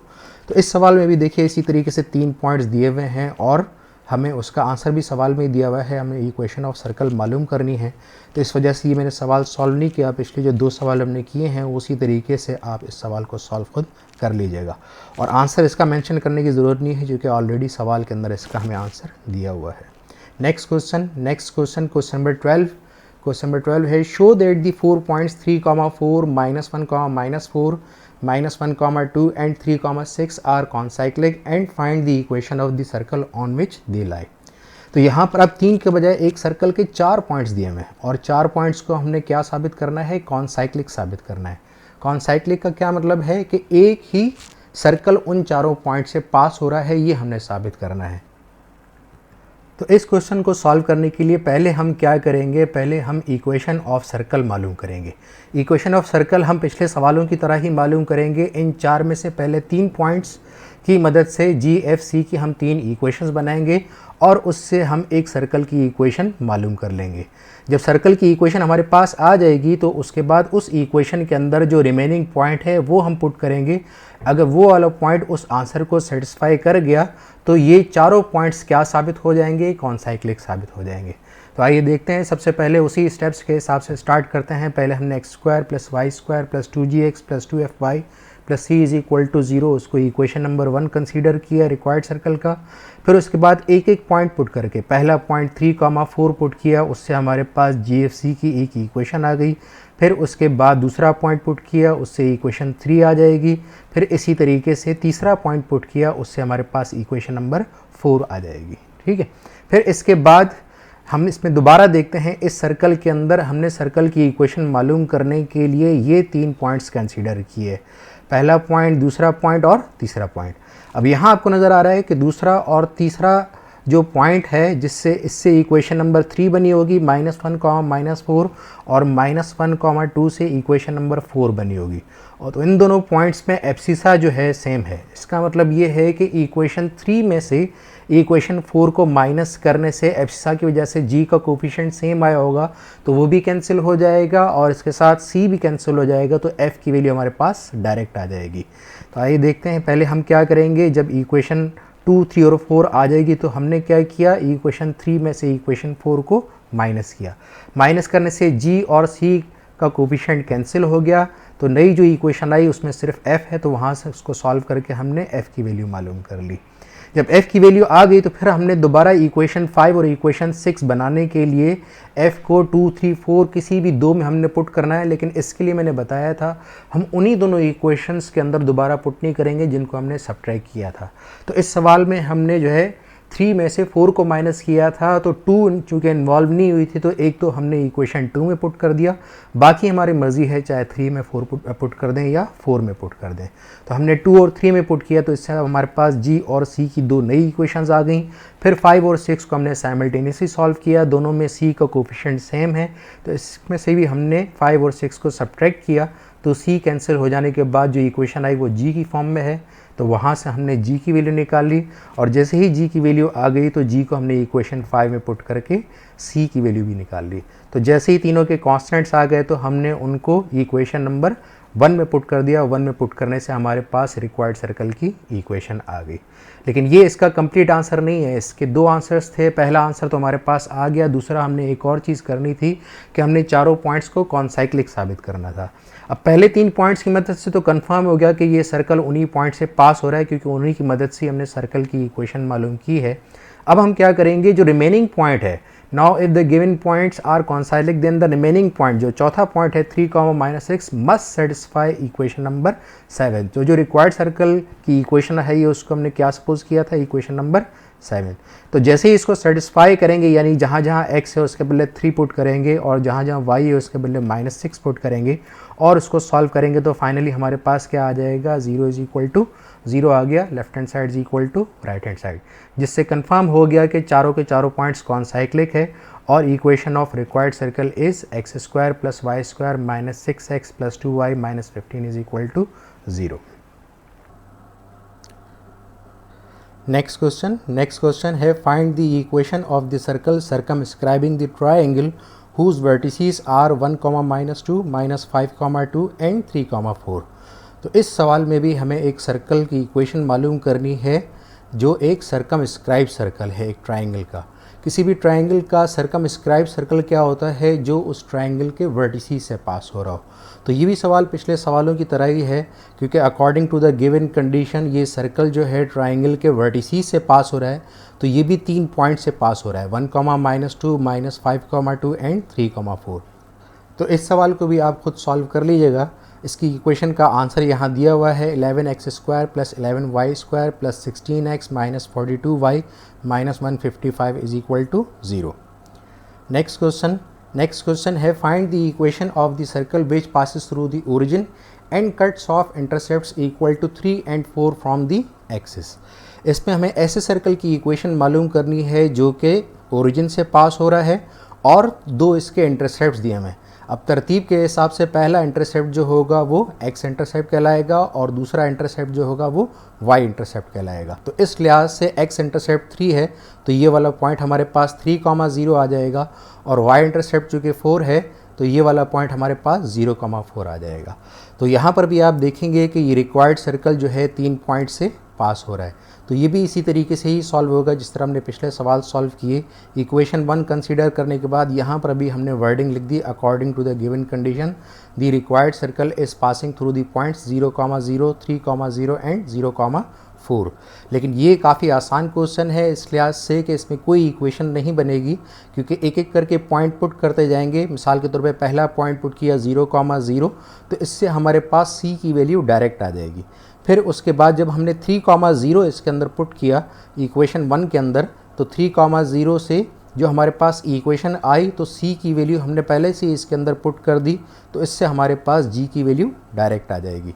तो इस सवाल में भी देखिए इसी तरीके से 3 points दिए हुए हैं और हमें उसका आंसर भी सवाल में ही दिया हुआ है, हमें इक्वेशन ऑफ सर्कल मालूम करनी है। तो इस वजह से ये मैंने सवाल सॉल्व नहीं किया, पिछले जो 2 सवाल हमने किए हैं उसी तरीके से आप इस सवाल को सॉल्व खुद कर लीजिएगा, और आंसर इसका मेंशन करने की ज़रूरत नहीं है क्योंकि ऑलरेडी सवाल के अंदर इसका हमें आंसर दिया हुआ है। नेक्स्ट क्वेश्चन नंबर 12 है show that the 4 points 3, 4, -1, -4, -1, 2 and 3, 6 are concyclic and find the equation of the circle on which they lie. तो यहाँ पर अब 3 के बजाय एक सर्कल के 4 पॉइंट्स दिए हुए हैं और 4 पॉइंट्स को हमने क्या साबित करना है, कॉन्साइक्लिक साबित करना है। कॉन्साइक्लिक का क्या मतलब है कि एक ही सर्कल उन चारों पॉइंट से पास हो रहा है, ये हमने साबित करना है। तो इस क्वेश्चन को सॉल्व करने के लिए पहले हम क्या करेंगे, पहले हम इक्वेशन ऑफ सर्कल मालूम करेंगे। इक्वेशन ऑफ सर्कल हम पिछले सवालों की तरह ही मालूम करेंगे। इन 4 में से पहले 3 पॉइंट्स की मदद से जी, एफ, सी की हम 3 इक्वेशंस बनाएंगे और उससे हम एक सर्कल की इक्वेशन मालूम कर लेंगे। जब सर्कल की इक्वेशन हमारे पास आ जाएगी तो उसके बाद उस इक्वेशन के अंदर जो रिमेनिंग पॉइंट है वो हम पुट करेंगे। अगर वो वाला पॉइंट उस आंसर को सेटिस्फाई कर गया तो ये चारों पॉइंट्स क्या साबित हो जाएंगे, कॉन्साइक्लिक साबित हो जाएंगे। तो आइए देखते हैं, सबसे पहले उसी स्टेप्स के हिसाब से स्टार्ट करते हैं। पहले हमने x square plus Y square plus 2gx plus 2fy plus c is equal to 0 उसको इक्वेशन नंबर 1 कंसीडर किया रिक्वायर्ड सर्कल का। फिर उसके बाद एक एक पॉइंट पुट करके पहला पॉइंट 3, 4 पुट किया, उससे हमारे पास GFC की एक इक्वेशन आ गई। फिर उसके बाद दूसरा पॉइंट पुट किया, उससे इक्वेशन 3 आ जाएगी। फिर इसी तरीके से तीसरा पॉइंट पुट किया, उससे हमारे पास इक्वेशन नंबर 4 आ जाएगी। ठीक है, फिर इसके बाद हम इसमें दोबारा देखते हैं, इस सर्कल के अंदर हमने सर्कल की इक्वेशन मालूम करने के लिए ये 3 पॉइंट्स कंसीडर किए, पहला पॉइंट, दूसरा पॉइंट और तीसरा पॉइंट। अब यहाँ आपको नज़र आ रहा है कि दूसरा और तीसरा जो पॉइंट है जिससे इससे इक्वेशन नंबर 3 बनी होगी -1, -4 और -1, 2 से इक्वेशन नंबर 4 बनी होगी। और तो इन दोनों पॉइंट्स में एब्सिसा जो है सेम है। इसका मतलब ये है कि इक्वेशन 3 में से इक्वेशन 4 को माइनस करने से एब्सिसा की वजह से जी का कोफिशिएंट सेम आया होगा तो वो भी कैंसिल हो जाएगा और इसके साथ सी भी कैंसिल हो जाएगा, तो एफ़ की वैल्यू हमारे पास डायरेक्ट आ जाएगी। तो आइए देखते हैं, पहले हम क्या करेंगे, जब इक्वेशन 2, 3 और 4 आ जाएगी तो हमने क्या किया, इक्वेशन 3 में से इक्वेशन 4 को माइनस किया। माइनस करने से जी और सी का कोफिशिएंट कैंसिल हो गया, तो नई जो इक्वेशन आई उसमें सिर्फ f है, तो वहाँ से उसको सॉल्व करके हमने f की वैल्यू मालूम कर ली। जब f की वैल्यू आ गई तो फिर हमने दोबारा इक्वेशन 5 और इक्वेशन 6 बनाने के लिए f को 2, 3, 4 किसी भी दो में हमने पुट करना है, लेकिन इसके लिए मैंने बताया था हम उन्हीं दोनों इक्वेशंस के अंदर दोबारा पुट नहीं करेंगे जिनको हमने सब्ट्रैक्ट किया था। तो इस सवाल में हमने जो है 3 में से 4 को माइनस किया था, तो 2 चूँकि इन्वॉल्व नहीं हुई थी तो एक तो हमने इक्वेशन 2 में पुट कर दिया, बाकी हमारी मर्ज़ी है चाहे 3 में 4 पुट कर दें या 4 में पुट कर दें। तो हमने 2 और 3 में पुट किया तो इससे हमारे पास g और c की दो नई इक्वेशंस आ गई। फिर 5 और 6 को हमने साइमल्टेनियसली सॉल्व किया, दोनों में c का कोफिशिएंट सेम है, तो इसमें से भी हमने 5 और 6 को सब्ट्रैक्ट किया, तो c कैंसिल हो जाने के बाद जो इक्वेशन आई वो g की फॉर्म में है, तो वहाँ से हमने g की वैल्यू निकाल ली, और जैसे ही g की वैल्यू आ गई तो g को हमने इक्वेशन 5 में पुट करके c की वैल्यू भी निकाल ली। तो जैसे ही तीनों के कांस्टेंट्स आ गए तो हमने उनको इक्वेशन नंबर 1 में पुट कर दिया। 1 में पुट करने से हमारे पास रिक्वायर्ड सर्कल की इक्वेशन आ गई। लेकिन ये इसका कंप्लीट आंसर नहीं है, इसके दो आंसर्स थे। पहला आंसर तो हमारे पास आ गया, दूसरा हमने एक और चीज़ करनी थी कि हमने चारों पॉइंट्स को कॉन्साइक्लिक साबित करना था। अब पहले 3 पॉइंट्स की मदद से तो कंफर्म हो गया कि ये सर्कल उन्हीं पॉइंट से पास हो रहा है, क्योंकि उन्हीं की मदद से हमने सर्कल की इक्वेशन मालूम की है। अब हम क्या करेंगे, जो रिमेनिंग पॉइंट है, now if the given points are concyclic then the remaining point, जो चौथा पॉइंट है 3, -6 मस्ट सेटिस्फाई इक्वेशन नंबर 7। जो रिक्वायर्ड सर्कल की इक्वेशन है ये उसको हमने क्या सपोज किया था, इक्वेशन नंबर 7। तो जैसे ही इसको सेटिस्फाई करेंगे, यानी जहाँ जहाँ x है उसके बदले 3 पुट करेंगे और जहाँ जहाँ y है उसके बदले -6 पुट करेंगे और उसको सॉल्व करेंगे, तो फाइनली हमारे पास क्या आ जाएगा, 0 = 0 आ गया, left hand side = right hand side, जिससे कंफर्म हो गया कि चारों के चारों पॉइंट्स कॉन्साइक्लिक है और equation of required circle is x² + y² - 6x + 2y - 15 = 0। Next question है find the equation of the circle circumscribing the triangle whose vertices are 1, -2, -5, 2 and 3, 4। तो इस सवाल में भी हमें एक सर्कल की इक्वेशन मालूम करनी है जो एक सर्कमस्क्राइब सर्कल है, एक ट्रायंगल का। किसी भी ट्रायंगल का सर्कमस्क्राइब सर्कल क्या होता है, जो उस ट्रायंगल के वर्टिसेस से पास हो रहा हो। तो ये भी सवाल पिछले सवालों की तरह ही है, क्योंकि according to the given condition ये सर्कल जो है ट्रायंगल के वर्टिसेस से पास हो रहा है, तो ये भी 3 पॉइंट से पास हो रहा है, 1, -2, -5, 2 एंड 3, 4। तो इस सवाल को भी आप खुद सॉल्व कर लीजिएगा। इसकी इक्वेशन का आंसर यहाँ दिया हुआ है, 11x² + 11y² + 16x - 42y - 155 = 0। Next question है find the equation of the circle which passes through the origin and cuts of intercepts = 3 and 4 from the axis. इसमें हमें ऐसे सर्कल की इक्वेशन मालूम करनी है जो कि ओरिजिन से पास हो रहा है और दो इसके इंटरसेप्ट्स दिए हमें। अब तरतीब के हिसाब से पहला इंटरसेप्ट जो होगा वो x इंटरसेप्ट कहलाएगा और दूसरा इंटरसेप्ट जो होगा वो y इंटरसेप्ट कहलाएगा। तो इस लिहाज से x इंटरसेप्ट 3 है तो ये वाला पॉइंट हमारे पास 3, 0 आ जाएगा, और y इंटरसेप्ट जो कि 4 है तो ये वाला पॉइंट हमारे पास 0, 4 आ जाएगा। तो यहाँ पर भी आप देखेंगे कि ये रिक्वायर्ड सर्कल जो है 3 पॉइंट से पास हो रहा है, तो ये भी इसी तरीके से ही सॉल्व होगा जिस तरह हमने पिछले सवाल सॉल्व किए। इक्वेशन 1 कंसीडर करने के बाद यहाँ पर भी हमने वर्डिंग लिख दी, according to the given condition the required circle is passing through the points 0, 0, 3, 0 and 0, 4। लेकिन ये काफ़ी आसान क्वेश्चन है इस लिहाज से कि इसमें कोई इक्वेशन नहीं बनेगी, क्योंकि एक एक करके पॉइंट पुट करते जाएंगे। मिसाल के तौर पे पहला पॉइंट पुट किया 0, 0, तो इससे हमारे पास c की वैल्यू डायरेक्ट आ जाएगी। फिर उसके बाद जब हमने 3, 0 इसके अंदर पुट किया इक्वेशन 1 के अंदर, तो 3, 0 से जो हमारे पास इक्वेशन आई तो c की वैल्यू हमने पहले से इसके अंदर पुट कर दी, तो इससे हमारे पास g की वैल्यू डायरेक्ट आ जाएगी।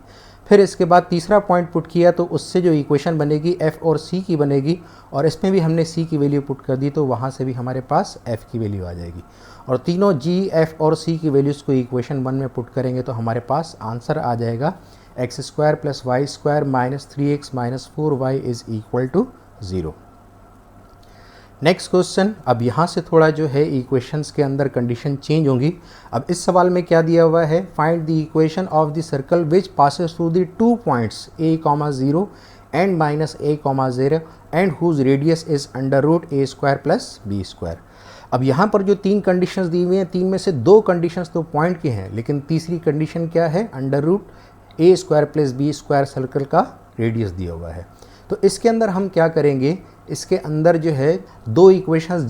फिर इसके बाद तीसरा पॉइंट पुट किया तो उससे जो इक्वेशन बनेगी f और c की बनेगी, और इसमें भी हमने c की वैल्यू पुट कर दी तो वहाँ से भी हमारे पास f की वैल्यू आ जाएगी। और तीनों g, f और c की वैल्यूज़ को इक्वेशन 1 में पुट करेंगे तो हमारे पास आंसर आ जाएगा x² + y² - 3x - 4y = 0। Next question, अब यहाँ से थोड़ा जो है इक्वेशंस के अंदर कंडीशन चेंज होंगी। अब इस सवाल में क्या दिया हुआ है, find the equation of the circle which passes through the 2 points a, 0 and -a, 0 and whose radius is √a² + b²। अब यहाँ पर जो 3 कंडीशंस दी हुई हैं, 3 में से 2 कंडीशंस तो पॉइंट की हैं, लेकिन तीसरी कंडीशन क्या है, √a² + b² सर्कल का रेडियस दिया हुआ है। तो इसके अंदर हम क्या करेंगे, इसके अंदर जो है दो इक्वेशंस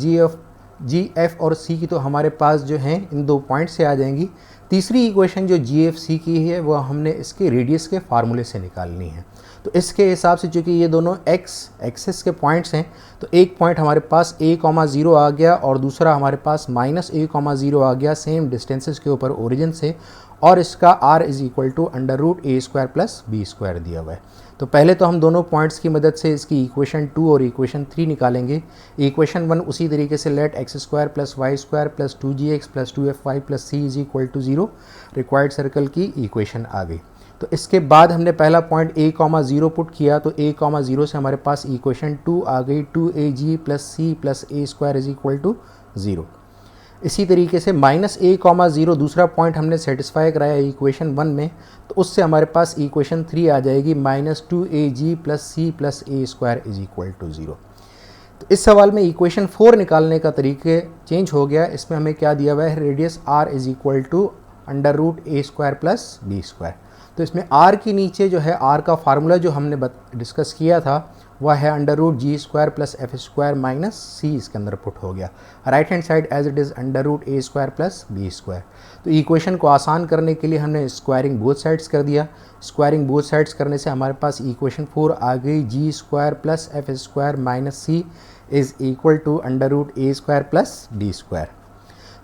जी एफ और सी की तो हमारे पास जो हैं इन 2 पॉइंट से आ जाएंगी। तीसरी इक्वेशन जो जी एफ सी की है वो हमने इसके रेडियस के फार्मूले से निकालनी है। तो इसके हिसाब से चूँकि ये दोनों एक्सिस के पॉइंट्स हैं, तो एक पॉइंट हमारे पास a,0 आ गया और दूसरा हमारे पास -a,0 आ गया सेम डिस्टेंसेस के ऊपर ओरिजिन से, और इसका r =√a² + b² दिया हुआ है। तो पहले तो हम दोनों पॉइंट्स की मदद से इसकी इक्वेशन 2 और इक्वेशन 3 निकालेंगे। इक्वेशन 1 उसी तरीके से late x² + y² + 2gx + 2fy + c = 0 required circle की इक्वेशन आ गई। तो इसके बाद हमने पहला पॉइंट a,0 पुट किया, तो a,0 से हमारे पास इक्वेशन 2 आ गई 2ag + c + a² = 0। इसी तरीके से -a,0 दूसरा पॉइंट हमने सेटिस्फाई कराया इक्वेशन 1 में, तो उससे हमारे पास इक्वेशन 3 आ जाएगी -2ag + c + a² = 0। तो इस सवाल में इक्वेशन 4 निकालने का तरीके चेंज हो गया। इसमें हमें क्या दिया हुआ है, रेडियस r =√a² + b²। तो इसमें r के नीचे जो है r का फार्मूला जो हमने डिस्कस किया था वह है √g² + f² - c, इसके अंदर पुट हो गया। Right hand side as it is √a² + b²। तो इक्वेशन को आसान करने के लिए हमने स्क्वायरिंग बोथ साइड्स कर दिया। स्क्वायरिंग बोथ साइड्स करने से हमारे पास इक्वेशन 4 आ गई g² + f² - c =√a² + b²।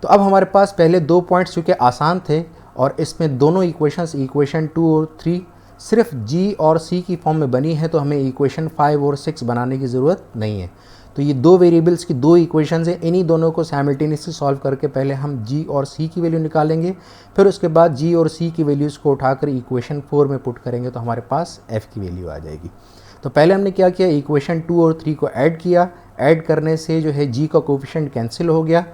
तो अब हमारे पास पहले 2 पॉइंट्स चूँकि आसान थे और इसमें दोनों इक्वेशंस इक्वेशन 2 और 3 सिर्फ g और c की फॉर्म में बनी है, तो हमें इक्वेशन 5 और 6 बनाने की ज़रूरत नहीं है। तो ये 2 वेरिएबल्स की 2 इक्वेशंस हैं, इन्हीं दोनों को साइमल्टेनियसली सॉल्व करके पहले हम g और c की वैल्यू निकालेंगे, फिर उसके बाद g और c की वैल्यूज़ को उठाकर इक्वेशन 4 में पुट करेंगे तो हमारे पास f की वैल्यू आ जाएगी। तो पहले हमने क्या किया, इक्वेशन 2 और 3 को ऐड किया। ऐड करने से जो है g का कोफिशिएंट कैंसिल हो गया,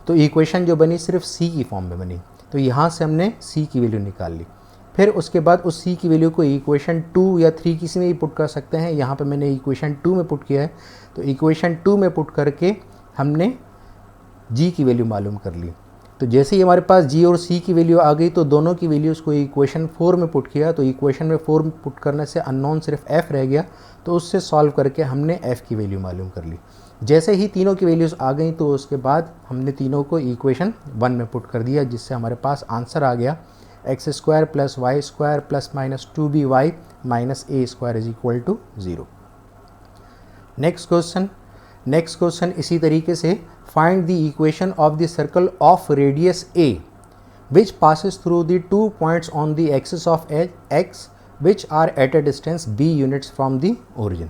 तो इक्वेशन जो बनी सिर्फ c की फॉर्म में बनी। तो यहाँ से हमने c की वैल्यू निकाल ली। फिर उसके बाद उस c की वैल्यू को इक्वेशन 2 या 3 किसी में भी पुट कर सकते हैं। यहाँ पे मैंने इक्वेशन 2 में पुट किया है, तो इक्वेशन 2 में पुट करके हमने g की वैल्यू मालूम कर ली। तो जैसे ही हमारे पास g और c की वैल्यू आ गई, तो दोनों की वैल्यूज़ को इक्वेशन 4 में पुट किया। तो इक्वेशन में 4 में पुट करने से अननोन सिर्फ f रह गया, तो उससे सॉल्व करके हमने f की वैल्यू मालूम कर ली। जैसे ही तीनों की वैल्यूज़ आ गई, तो उसके बाद हमने तीनों को इक्वेशन 1 में पुट कर दिया, जिससे हमारे पास आंसर आ गया x² + y² ± 2by - a² = 0। Next question इसी तरीके से, find the equation of the circle of radius a which passes through the 2 points on the axis of x which are at a distance b units from the origin।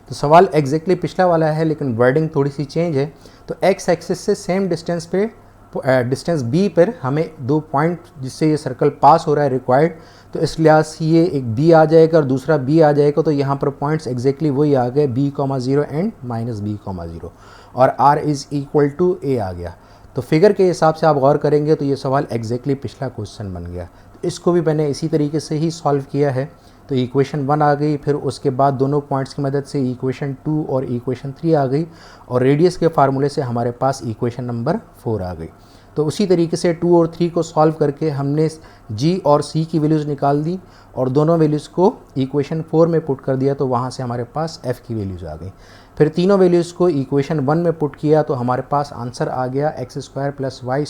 तो सवाल exactly पिछला वाला है, लेकिन wording थोड़ी सी change है। तो x axis से सेम डिस्टेंस पे डिस्टेंस b पर हमें 2 पॉइंट जिससे ये सर्कल पास हो रहा है रिक्वायर्ड, तो इस लिहाज से ये एक b आ जाएगा और दूसरा b आ जाएगा। तो यहाँ पर पॉइंट्स एग्जैक्टली वही आ गए, b,0 एंड -b,0 और r = a आ गया। तो फिगर के हिसाब से आप गौर करेंगे तो ये सवाल एग्जैक्टली पिछला क्वेश्चन बन गया। तो इसको भी मैंने इसी तरीके से ही सॉल्व किया है। तो इक्वेशन 1 आ गई, फिर उसके बाद दोनों पॉइंट्स की मदद से इक्वेशन 2 और इक्वेशन 3 आ गई, और रेडियस के फार्मूले से हमारे पास इक्वेशन नंबर 4 आ गई। तो उसी तरीके से 2 और 3 को सॉल्व करके हमने g और c की वैल्यूज़ निकाल दी और दोनों वैल्यूज़ को इक्वेशन 4 में पुट कर दिया, तो वहाँ से हमारे पास f की वैल्यूज़ आ गई। फिर तीनों वैल्यूज़ को इक्वेशन 1 में पुट किया, तो हमारे पास आंसर आ गया x² + y²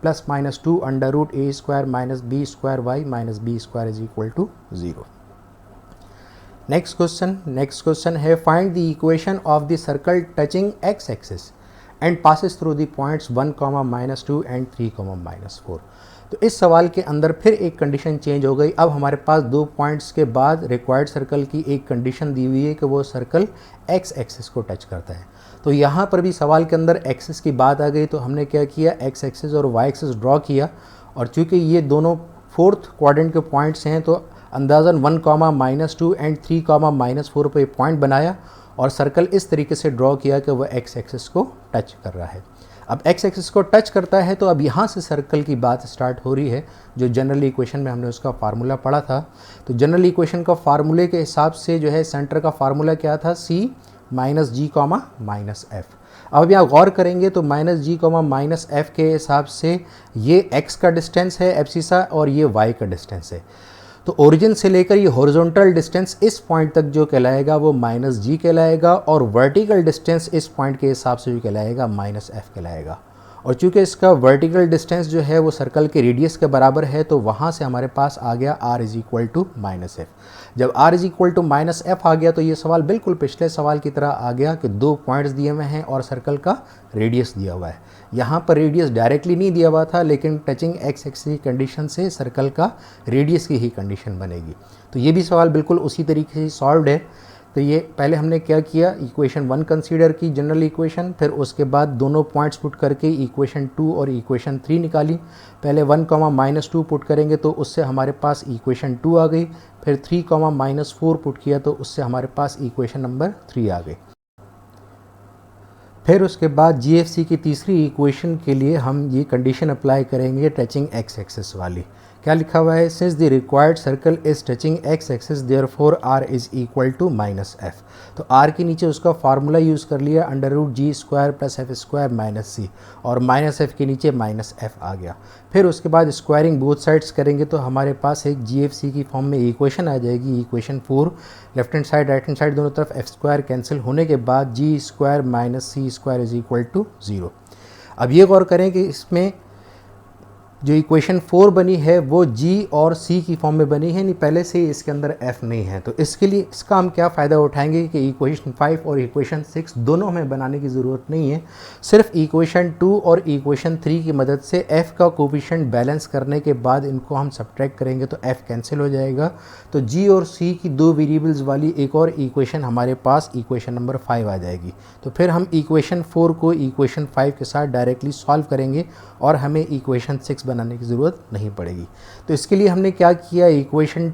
± 2 √a² - b²y - b² = 0। Next question है, find the equation of the circle touching x axis and passes through the points 1, -2 and 3, -4। तो इस सवाल के अंदर फिर एक कंडीशन चेंज हो गई। अब हमारे पास 2 पॉइंट्स के बाद रिक्वायर्ड सर्कल की एक कंडीशन दी हुई है कि वो सर्कल x एक्सिस को टच करता है। तो यहाँ पर भी सवाल के अंदर एक्सिस की बात आ गई, तो हमने क्या किया, x एक्सिस और y एक्सिस ड्रॉ किया, और चूँकि ये दोनों 4th क्वाड्रेंट के पॉइंट्स हैं, तो अंदाज़न 1, -2 एंड 3, -4 पे पॉइंट बनाया और सर्कल इस तरीके से ड्रॉ किया कि वह x एक्सिस को टच कर रहा है। अब x एक्सिस को टच करता है, तो अब यहाँ से सर्कल की बात स्टार्ट हो रही है, जो जनरल इक्वेशन में हमने उसका फार्मूला पढ़ा था। तो जनरल इक्वेशन का फार्मूले के हिसाब से जो है सेंटर का फार्मूला क्या था, c -g, -f। अब यहाँ गौर करेंगे तो -g, -f के हिसाब से ये x का डिस्टेंस है एब्सिसा और ये y का डिस्टेंस है। तो ओरिजिन से लेकर ये हॉरिजॉन्टल डिस्टेंस इस पॉइंट तक जो कहलाएगा वो माइनस जी कहलाएगा, और वर्टिकल डिस्टेंस इस पॉइंट के हिसाब से जो कहलाएगा माइनस एफ कहलाएगा। और चूंकि इसका वर्टिकल डिस्टेंस जो है वो सर्कल के रेडियस के बराबर है, तो वहाँ से हमारे पास आ गया r is equal to minus f. जब r is equal to minus f आ गया तो ये सवाल बिल्कुल पिछले सवाल की तरह आ गया कि दो पॉइंट्स दिए हुए हैं और सर्कल का रेडियस दिया हुआ है। यहाँ पर रेडियस डायरेक्टली नहीं दिया हुआ था, लेकिन टचिंग एक्स एक्सिस की कंडीशन से सर्कल का रेडियस की ही कंडीशन बनेगी। तो ये भी सवाल बिल्कुल उसी तरीके से सॉल्व है। तो ये पहले हमने क्या किया, इक्वेशन 1 कंसीडर की जनरल इक्वेशन, फिर उसके बाद दोनों पॉइंट्स पुट करके इक्वेशन 2 और इक्वेशन 3 निकाली। पहले 1, -2 पुट करेंगे तो उससे हमारे पास इक्वेशन 2 आ गई, फिर 3, -4 पुट किया तो उससे हमारे पास इक्वेशन नंबर 3 आ गई। फिर उसके बाद जीएफसी की तीसरी इक्वेशन के लिए हम ये कंडीशन अप्लाई करेंगे टचिंग एक्स एक्सिस वाली। क्या लिखा हुआ है, since the required circle is touching x axis therefore r is equal to minus f. तो आर के नीचे उसका फार्मूला यूज़ कर लिया √g² + f² - c, और माइनस एफ के नीचे माइनस एफ आ गया। फिर उसके बाद स्क्वायरिंग बोथ साइड्स करेंगे तो हमारे पास एक जीएफसी की फॉर्म में इक्वेशन आ जाएगी, equation 4। Left hand side right hand side दोनों तरफ f² कैंसिल होने के बाद g² - c² is equal to 0। अब ये गौर करें कि इसमें जो इक्वेशन 4 बनी है वो g और c की फॉर्म में बनी है, नहीं पहले से ही इसके अंदर f नहीं है। तो इसके लिए इसका हम क्या फ़ायदा उठाएंगे कि इक्वेशन 5 और इक्वेशन 6 दोनों हमें बनाने की ज़रूरत नहीं है। सिर्फ इक्वेशन 2 और इक्वेशन 3 की मदद से f का कोफिशिएंट बैलेंस करने के बाद इनको हम सब्ट्रैक्ट करेंगे तो f कैंसिल हो जाएगा। तो g और c की दो वेरिएबल्स वाली एक और इक्वेशन हमारे पास इक्वेशन नंबर 5 आ जाएगी। तो फिर हम इक्वेशन 4 को इक्वेशन 5 के साथ डायरेक्टली सॉल्व करेंगे और हमें इक्वेशन 6 बनाने की ज़रूरत नहीं पड़ेगी। तो इसके लिए हमने क्या किया, इक्वेशन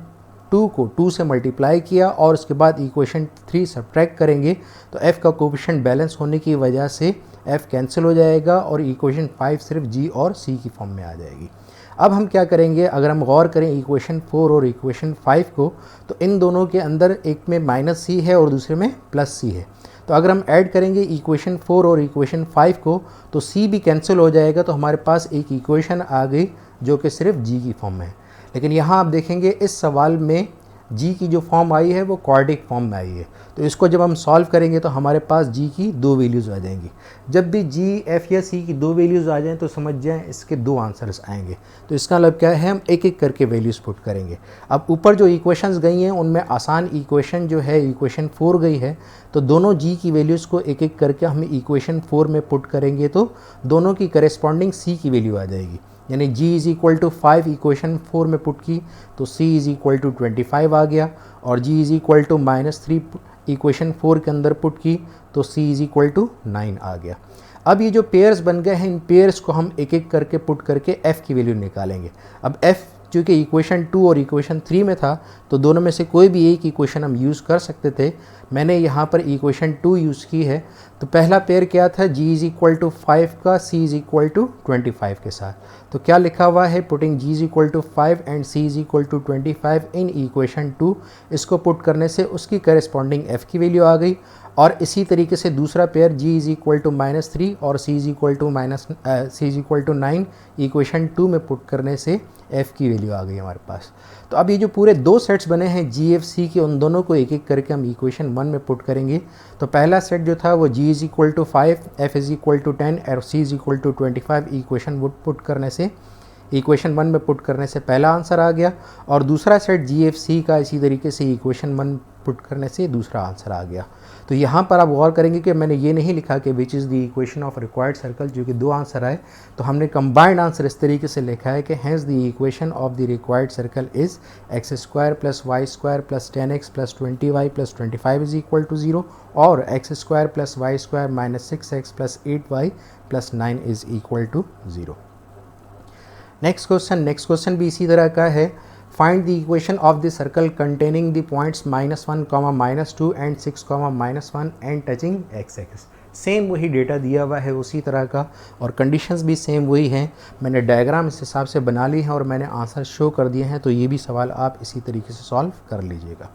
2 को 2 से मल्टीप्लाई किया और उसके बाद इक्वेशन 3 सब्ट्रैक्ट करेंगे तो f का कोफिशिएंट बैलेंस होने की वजह से f कैंसिल हो जाएगा और इक्वेशन 5 सिर्फ g और c की फॉर्म में आ जाएगी। अब हम क्या करेंगे, अगर हम गौर करें इक्वेशन 4 और इक्वेशन 5 को, तो इन दोनों के अंदर एक में माइनस c है और दूसरे में प्लस c है। तो अगर हम ऐड करेंगे इक्वेशन 4 और इक्वेशन 5 को तो c भी कैंसिल हो जाएगा, तो हमारे पास एक इक्वेशन आ गई जो कि सिर्फ g की फॉर्म में है। लेकिन यहाँ आप देखेंगे इस सवाल में g की जो फॉर्म आई है वो क्वाड्रेटिक फॉर्म में आई है। तो इसको जब हम सॉल्व करेंगे तो हमारे पास g की दो वैल्यूज़ आ जाएंगी। जब भी g, f या c की दो वैल्यूज़ आ जाएं तो समझ जाएं इसके दो आंसर्स आएंगे। तो इसका मतलब क्या है, हम एक एक करके वैल्यूज़ पुट करेंगे। अब ऊपर जो इक्वेशंस गई हैं उनमें आसान इक्वेशन जो है इक्वेशन 4 गई है, तो दोनों g की वैल्यूज़ को एक एक करके हम इक्वेशन 4 में पुट करेंगे तो दोनों की करेस्पॉन्डिंग c की वैल्यू आ जाएगी। यानी g is equal to 5 equation 4 में पुट की तो c इज़ इक्वल टू 25 आ गया, और g is equal to -3 equation 4 के अंदर पुट की तो c इज़ इक्वल टू 9 आ गया। अब ये जो पेयर्स बन गए हैं, इन पेयर्स को हम एक एक करके पुट करके f की वैल्यू निकालेंगे। अब f चूँकि इक्वेशन 2 और इक्वेशन 3 में था तो दोनों में से कोई भी एक इक्वेशन हम यूज़ कर सकते थे। मैंने यहाँ पर इक्वेशन 2 यूज़ की है। तो पहला पेयर क्या था, g इज़ इक्वल टू 5 का c इज़ इक्वल टू 25 के साथ। तो क्या लिखा हुआ है, putting g is equal to 5 and c is equal to 25 in equation 2। इसको पुट करने से उसकी करेस्पॉन्डिंग f की वैल्यू आ गई। और इसी तरीके से दूसरा pair g is equal to -3 और c is equal to 9 equation 2 में पुट करने से f की वैल्यू आ गई हमारे पास। तो अब ये जो पूरे दो सेट्स बने हैं g f c के, उन दोनों को एक एक करके हम इक्वेशन 1 में पुट करेंगे। तो पहला सेट जो था वो g is equal to 5, f is equal to 10 और c is equal to 25 equation put करने से इक्वेशन 1 में पुट करने से पहला आंसर आ गया, और दूसरा सेट जी एफ सी का इसी तरीके से इक्वेशन 1 पुट करने से दूसरा आंसर आ गया। तो यहाँ पर आप गौर करेंगे कि मैंने ये नहीं लिखा कि विच is the equation of required circle, जो कि दो आंसर आए, तो हमने कंबाइंड आंसर इस तरीके से लिखा है कि has the equation of the required circle is x² + y² + 10x + 20y + 25 is equal to 0 और x² + y² - 6x + 8y + 9 is equal to 0। Next question भी इसी तरह का है। Find the equation of the circle containing the points -1, -2 and 6, -1 and touching x axis. Same वही data दिया हुआ है उसी तरह का, और कंडीशंस भी सेम वही हैं। मैंने डायग्राम इस हिसाब से बना ली हैं और मैंने आंसर शो कर दिए हैं, तो ये भी सवाल आप इसी तरीके से सॉल्व कर लीजिएगा।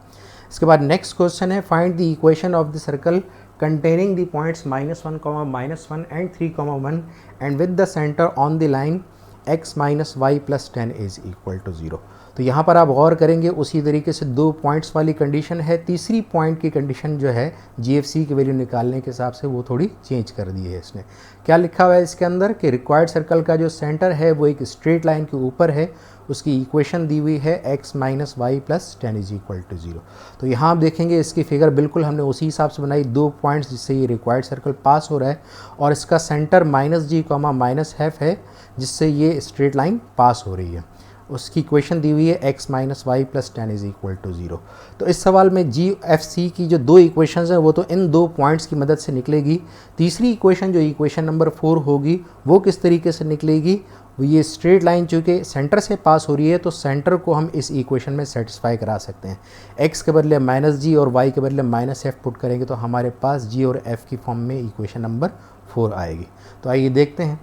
इसके बाद नेक्स्ट क्वेश्चन है, find the equation of the circle containing the points -1, -1 and 3, 1 and with the center on the line x - y + 10 is equal to 0। तो यहाँ पर आप गौर करेंगे उसी तरीके से 2 पॉइंट्स वाली कंडीशन है। तीसरी पॉइंट की कंडीशन जो है GFC की वैल्यू निकालने के हिसाब से वो थोड़ी चेंज कर दी है इसने। क्या लिखा हुआ है इसके अंदर कि रिक्वायर्ड सर्कल का जो सेंटर है वो एक स्ट्रेट लाइन के ऊपर है, उसकी इक्वेशन दी हुई है x minus y plus 10 is equal to 0। तो यहाँ आप देखेंगे इसकी फिगर बिल्कुल हमने उसी हिसाब से बनाई, 2 पॉइंट्स जिससे ये रिक्वायर्ड सर्कल पास हो रहा है और इसका सेंटर -g, -f है जिससे ये स्ट्रेट लाइन पास हो रही है। उसकी इक्वेशन दी हुई है x minus y plus 10 is equal to 0। तो इस सवाल में GFC की जो 2 इक्वेशंस हैं वो तो इन 2 पॉइंट्स की मदद से निकलेगी। तीसरी इक्वेशन जो इक्वेशन नंबर 4 होगी वो किस तरीके से निकलेगी, ये स्ट्रेट लाइन चूँकि सेंटर से पास हो रही है तो सेंटर को हम इस इक्वेशन में सेटिस्फाई करा सकते हैं। x के बदले -g और y के बदले -f पुट करेंगे तो हमारे पास g और f की फॉर्म में इक्वेशन नंबर 4 आएगी। तो आइए देखते हैं।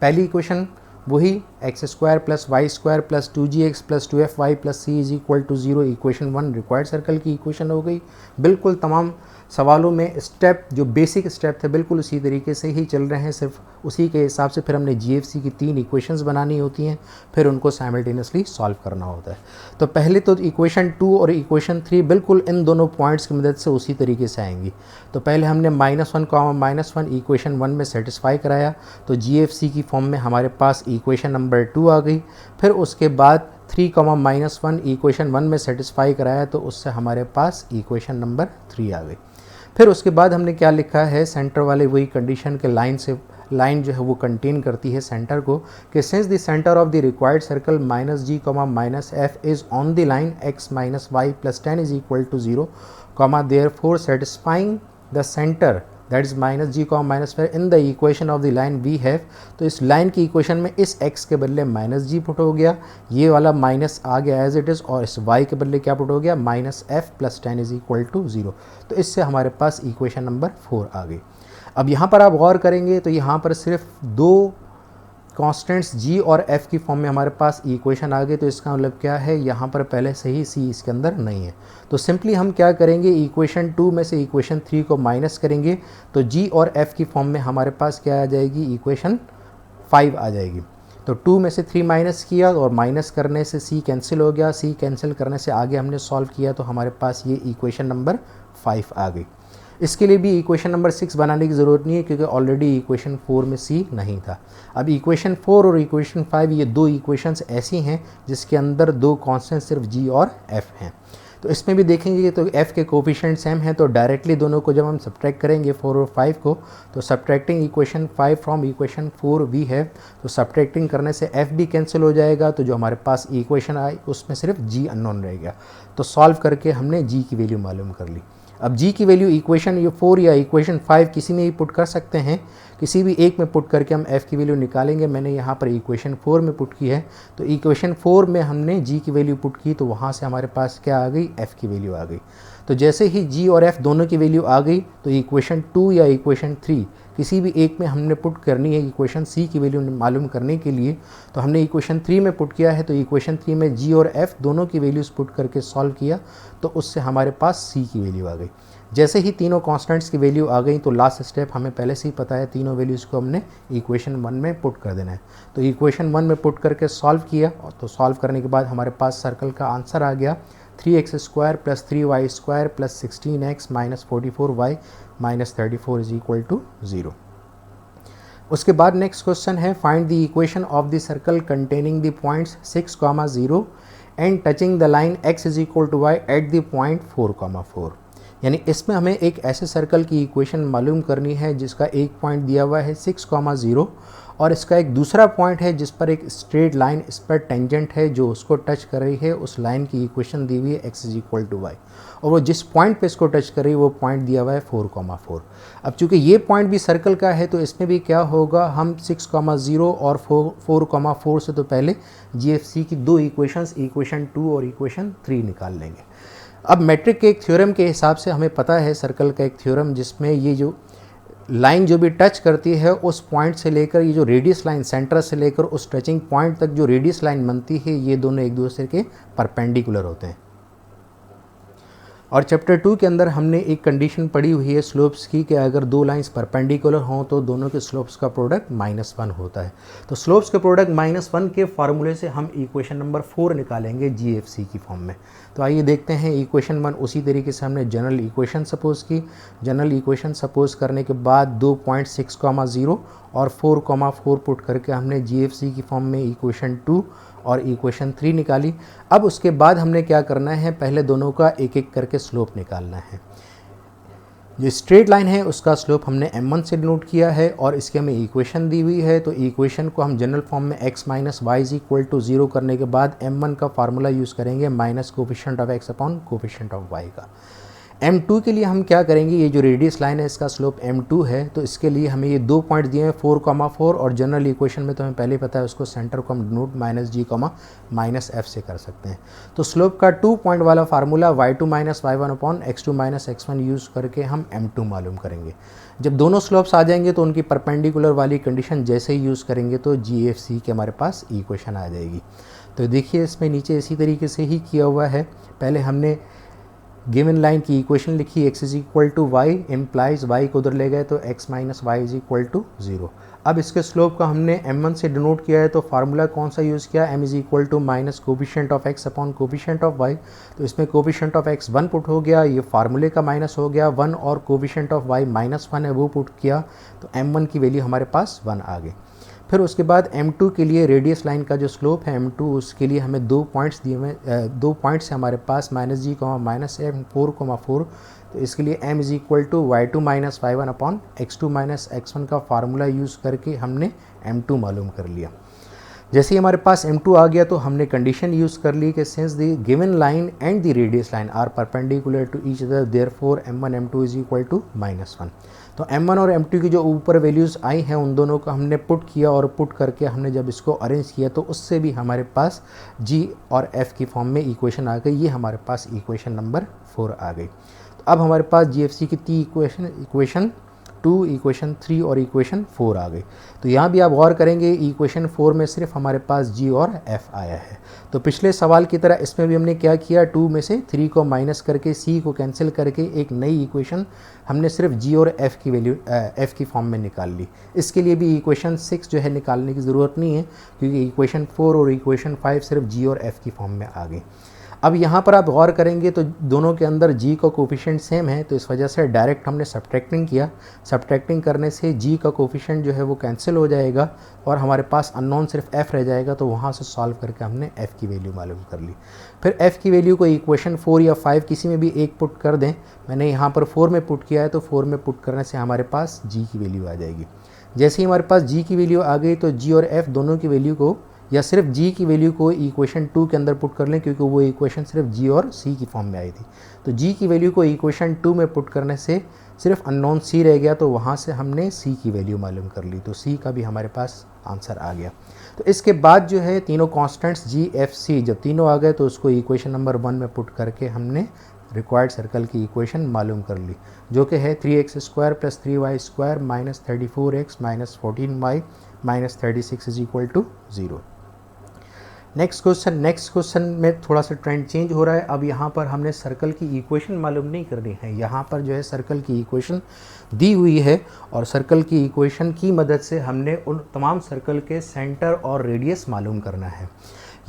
पहली इक्वेशन वही x² plus y² plus 2gx plus 2fy plus c is equal to 0 equation 1 required circle की इक्वेशन हो गई। बिल्कुल तमाम सवालों में स्टेप जो बेसिक स्टेप थे बिल्कुल उसी तरीके से ही चल रहे हैं, सिर्फ उसी के हिसाब से फिर हमने GFC की 3 इक्वेशंस बनानी होती हैं, फिर उनको साइमल्टेनियसली सॉल्व करना होता है। तो पहले तो इक्वेशन 2 और इक्वेशन 3 बिल्कुल इन दोनों पॉइंट्स की मदद से उसी तरीके से आएंगी। तो पहले हमने -1, इक्वेशन 1 में सेटिस्फाई कराया तो GFC की फॉर्म में हमारे पास इक्वेशन नंबर 2 आ गई। फिर उसके बाद 3, -1 इक्वेशन 1 में सेटिस्फाई कराया तो उससे हमारे पास इक्वेशन नंबर 3 आ गई। फिर उसके बाद हमने क्या लिखा है, सेंटर वाले वही कंडीशन के लाइन जो है वो कंटेन करती है सेंटर को कि since the centre of the required circle -g, -f is on the line x minus y plus 10 is equal to 0, therefore satisfying the centre that is -g, -f in the equation of the line we have. तो इस line की equation में इस x के बदले -g put हो गया, ये वाला माइनस आ गया एज इट इज़, और इस y के बदले क्या पुट हो गया -f plus 10 is equal to 0। तो इससे हमारे पास इक्वेशन नंबर 4 आ गई। अब यहाँ पर आप गौर करेंगे तो यहाँ पर सिर्फ 2 कॉन्स्टेंट्स g और f की फॉर्म में हमारे पास इक्वेशन आ गई। तो इसका मतलब क्या है, यहाँ पर पहले से ही c इसके अंदर नहीं है। तो सिंपली हम क्या करेंगे, इक्वेशन 2 में से इक्वेशन 3 को माइनस करेंगे तो g और f की फॉर्म में हमारे पास क्या आ जाएगी, इक्वेशन 5 आ जाएगी। तो 2 में से 3 माइनस किया और माइनस करने से c कैंसिल हो गया, c कैंसिल करने से आगे हमने सॉल्व किया तो हमारे पास ये इक्वेशन नंबर 5 आ गई। इसके लिए भी इक्वेशन नंबर 6 बनाने की ज़रूरत नहीं है क्योंकि ऑलरेडी इक्वेशन 4 में c नहीं था। अब इक्वेशन 4 और इक्वेशन 5 ये 2 इक्वेशंस ऐसी हैं जिसके अंदर 2 कांस्टेंट सिर्फ g और f हैं। तो इसमें भी देखेंगे तो f के कोफिशिएंट सेम हैं, तो डायरेक्टली दोनों को जब हम सब्ट्रैक्ट करेंगे 4 और 5 को, तो subtracting equation 5 from equation 4 we have, तो सब्ट्रैक्टिंग करने से f भी कैंसिल हो जाएगा। तो जो हमारे पास इक्वेशन आई उसमें सिर्फ g अननोन रह गया। तो सॉल्व करके हमने g की वैल्यू मालूम कर ली। अब g की वैल्यू इक्वेशन ये 4 या इक्वेशन 5 किसी में भी पुट कर सकते हैं, किसी भी एक में पुट करके हम f की वैल्यू निकालेंगे। मैंने यहाँ पर इक्वेशन 4 में पुट की है, तो इक्वेशन 4 में हमने g की वैल्यू पुट की तो वहाँ से हमारे पास क्या आ गई, f की वैल्यू आ गई। तो जैसे ही g और f दोनों की वैल्यू आ गई तो इक्वेशन 2 या इक्वेशन 3 किसी भी एक में हमने पुट करनी है इक्वेशन c की वैल्यू मालूम करने के लिए। तो हमने इक्वेशन 3 में पुट किया है तो इक्वेशन 3 में g और f दोनों की वैल्यूज़ पुट करके सॉल्व किया तो उससे हमारे पास c की वैल्यू आ गई। जैसे ही तीनों कांस्टेंट्स की वैल्यू आ गई तो लास्ट स्टेप हमें पहले से ही पता है, तीनों वैल्यूज़ को हमने इक्वेशन 1 में पुट कर देना है। तो इक्वेशन 1 में पुट करके सॉल्व किया और तो सॉल्व करने के बाद हमारे पास सर्कल का आंसर आ गया 3x² plus 3y² plus 16x minus 44y minus 34 is equal to 0। उसके बाद नेक्स्ट क्वेश्चन है, find the equation of the circle containing the points 6, 0 and touching the line x is equal to y at the point 4, 4। यानी इसमें हमें एक ऐसे circle की equation मालूम करनी है जिसका एक पॉइंट दिया हुआ है 6, 0 और इसका एक दूसरा पॉइंट है जिस पर एक स्ट्रेट लाइन इस पर टेंजेंट है जो उसको टच कर रही है। उस लाइन की इक्वेशन दी हुई है x is equal to y और वो जिस पॉइंट पे इसको टच कर रही है वो पॉइंट दिया हुआ है 4, 4। अब चूंकि ये पॉइंट भी सर्कल का है तो इसमें भी क्या होगा, हम 6, 0 और 4, 4 से तो पहले GFC की 2 इक्वेशंस इक्वेशन 2 और इक्वेशन 3 निकाल लेंगे। अब मैट्रिक के एक थ्योरम के हिसाब से हमें पता है सर्कल का एक थ्योरम जिसमें ये जो लाइन जो भी टच करती है उस पॉइंट से लेकर ये जो रेडियस लाइन सेंटर से लेकर उस टचिंग पॉइंट तक जो रेडियस लाइन बनती है ये दोनों एक दूसरे के परपेंडिकुलर होते हैं। और चैप्टर 2 के अंदर हमने एक कंडीशन पढ़ी हुई है स्लोप्स की कि अगर दो लाइंस परपेंडिकुलर हों तो दोनों के स्लोप्स का प्रोडक्ट -1 होता है। तो स्लोप्स के प्रोडक्ट -1 के फार्मूले से हम इक्वेशन नंबर 4 निकालेंगे GFC की फॉर्म में। तो आइए देखते हैं इक्वेशन 1 उसी तरीके से हमने जनरल इक्वेशन सपोज की। जनरल इक्वेशन सपोज करने के बाद 2 पॉइंट 6,0 और 4,4 पुट करके हमने GFC की फॉर्म में इक्वेशन 2 और इक्वेशन 3 निकाली। अब उसके बाद हमने क्या करना है, पहले दोनों का एक एक करके स्लोप निकालना है। जो स्ट्रेट लाइन है उसका स्लोप हमने m1 से डिनोट किया है और इसके हमें इक्वेशन दी हुई है। तो इक्वेशन को हम जनरल फॉर्म में x minus y is equal to 0 करने के बाद m1 का फार्मूला यूज़ करेंगे minus coefficient of x upon coefficient of y का। m2 के लिए हम क्या करेंगे, ये जो रेडियस लाइन है इसका स्लोप m2 है, तो इसके लिए हमें ये 2 पॉइंट दिए हैं 4,4 और जनरल इक्वेशन में तो हमें पहले ही पता है उसको सेंटर को हम डिनोट -g, -f से कर सकते हैं। तो स्लोप का 2 पॉइंट वाला formula y2 minus y1 upon x2 minus x1 use करके हम m2 मालूम करेंगे। जब दोनों स्लोप्स आ जाएंगे तो उनकी परपेंडिकुलर वाली कंडीशन जैसे ही यूज़ करेंगे तो GFC के हमारे पास इक्वेशन आ जाएगी। तो देखिए इसमें नीचे इसी तरीके से ही किया हुआ है। पहले हमने गिवन लाइन की इक्वेशन लिखी x is equal to y implies y को उधर ले गए तो x minus y is equal to 0। अब इसके स्लोप का हमने m1 से डिनोट किया है तो फार्मूला कौन सा यूज़ किया, m is equal to minus coefficient of x upon coefficient of y। तो इसमें कोफिशिएंट ऑफ x 1 पुट हो गया, ये फार्मूले का माइनस हो गया 1 और कोफिशिएंट ऑफ y -1 है वो पुट किया तो m1 की वैल्यू हमारे पास 1 आ गई। फिर उसके बाद m2 के लिए रेडियस लाइन का जो स्लोप है m2 उसके लिए हमें 2 पॉइंट्स दिए हुए, 2 पॉइंट्स है हमारे पास -g, -m 4,4। तो इसके लिए m is equal to y2 minus y1 upon x2 minus x1 का फार्मूला यूज़ करके हमने m2 मालूम कर लिया। जैसे ही हमारे पास m2 आ गया तो हमने कंडीशन यूज़ कर ली कि since the given line and the radius line are perpendicular to each other therefore m1 m2 is equal to -1। तो m1 और m2 की जो ऊपर वैल्यूज़ आई हैं उन दोनों को हमने पुट किया और पुट करके हमने जब इसको अरेंज किया तो उससे भी हमारे पास g और f की फॉर्म में इक्वेशन आ गई। ये हमारे पास इक्वेशन नंबर 4 आ गई। तो अब हमारे पास GFC की 3 इक्वेशन 2, इक्वेशन 3 और इक्वेशन 4 आ गई। तो यहाँ भी आप गौर करेंगे इक्वेशन 4 में सिर्फ हमारे पास g और f आया है। तो पिछले सवाल की तरह इसमें भी हमने क्या किया, 2 में से 3 को माइनस करके c को कैंसिल करके एक नई इक्वेशन हमने सिर्फ g और f की वैल्यू f की फॉर्म में निकाल ली। इसके लिए भी इक्वेशन 6 जो है निकालने की ज़रूरत नहीं है क्योंकि इक्वेशन 4 और इक्वेशन 5 सिर्फ g और f की फॉर्म में आ गई। अब यहाँ पर आप गौर करेंगे तो दोनों के अंदर g का कोफिशिएंट सेम है तो इस वजह से डायरेक्ट हमने सब्ट्रैक्टिंग किया। सब्ट्रैक्टिंग करने से g का कोफिशिएंट जो है वो कैंसिल हो जाएगा और हमारे पास अननोन सिर्फ f रह जाएगा। तो वहाँ से सॉल्व करके हमने f की वैल्यू मालूम कर ली। फिर f की वैल्यू को इक्वेशन 4 या 5 किसी में भी एक पुट कर दें। मैंने यहाँ पर 4 में पुट किया है तो 4 में पुट करने से हमारे पास g की वैल्यू आ जाएगी। जैसे ही हमारे पास g की वैल्यू आ गई तो g और f दोनों की वैल्यू को या सिर्फ g की वैल्यू को इक्वेशन 2 के अंदर पुट कर लें क्योंकि वो इक्वेशन सिर्फ g और c की फॉर्म में आई थी। तो g की वैल्यू को इक्वेशन 2 में पुट करने से सिर्फ अननोन c रह गया तो वहाँ से हमने c की वैल्यू मालूम कर ली। तो c का भी हमारे पास आंसर आ गया। तो इसके बाद जो है तीनों कॉन्स्टेंट्स g f c जब तीनों आ गए तो उसको इक्वेशन नंबर 1 में पुट करके हमने रिक्वायर्ड सर्कल की इक्वेशन मालूम कर ली जो कि है 3x square plus 3y square minus 34x minus 14y minus 36 is equal to 0। Next question में थोड़ा सा ट्रेंड चेंज हो रहा है। अब यहाँ पर हमने सर्कल की इक्वेशन मालूम नहीं करनी है। यहाँ पर जो है सर्कल की इक्वेशन दी हुई है और सर्कल की इक्वेशन की मदद से हमने उन तमाम सर्कल के सेंटर और रेडियस मालूम करना है।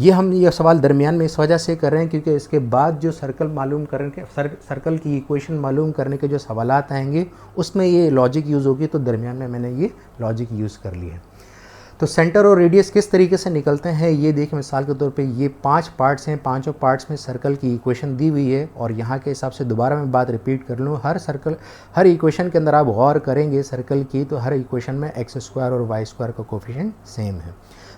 ये सवाल दरमियान में इस वजह से कर रहे हैं क्योंकि इसके बाद जो सर्कल मालूम करने के सर्कल की इक्वेशन मालूम करने के जो सवालात आएंगे उसमें ये लॉजिक यूज़ होगी। तो दरमियान में मैंने ये लॉजिक यूज़ कर ली है। तो सेंटर और रेडियस किस तरीके से निकलते हैं ये देखिए। मिसाल के तौर पे ये 5 पार्ट्स हैं, पांचों पार्ट्स में सर्कल की इक्वेशन दी हुई है और यहाँ के हिसाब से दोबारा मैं बात रिपीट कर लूँ। हर इक्वेशन के अंदर आप गौर करेंगे सर्कल की तो हर इक्वेशन में x स्क्वायर और y स्क्वायर का कोफिशिएंट सेम है।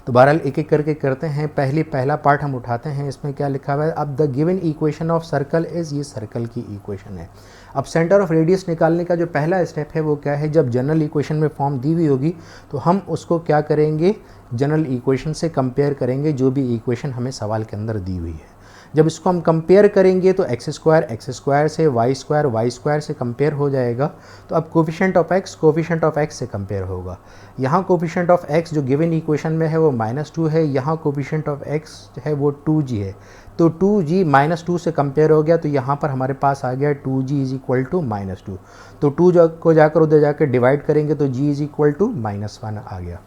तो बहरहाल एक एक करके करते हैं। पहला पार्ट हम उठाते हैं। इसमें क्या लिखा हुआ है, अब the given equation of circle is, ये सर्कल की इक्वेशन है। अब सेंटर ऑफ रेडियस निकालने का जो पहला स्टेप है वो क्या है, जब जनरल इक्वेशन में फॉर्म दी हुई होगी तो हम उसको क्या करेंगे, जनरल इक्वेशन से कंपेयर करेंगे जो भी इक्वेशन हमें सवाल के अंदर दी हुई है। जब इसको हम कंपेयर करेंगे तो एक्स स्क्वायर से, वाई स्क्वायर से कंपेयर हो जाएगा। तो अब कोफिशिएंट ऑफ एक्स से कंपेयर होगा। यहाँ कोफिशिएंट ऑफ एक्स जो गिवन इक्वेशन में है वो -2 है, यहाँ कोफिशिएंट ऑफ एक्स है वो 2g है। तो 2g -2 से कंपेयर हो गया, तो यहाँ पर हमारे पास आ गया 2g इज इक्वल टू -2। तो 2 को जाकर उधर जाकर डिवाइड करेंगे तो g इज इक्वल टू -1 आ गया।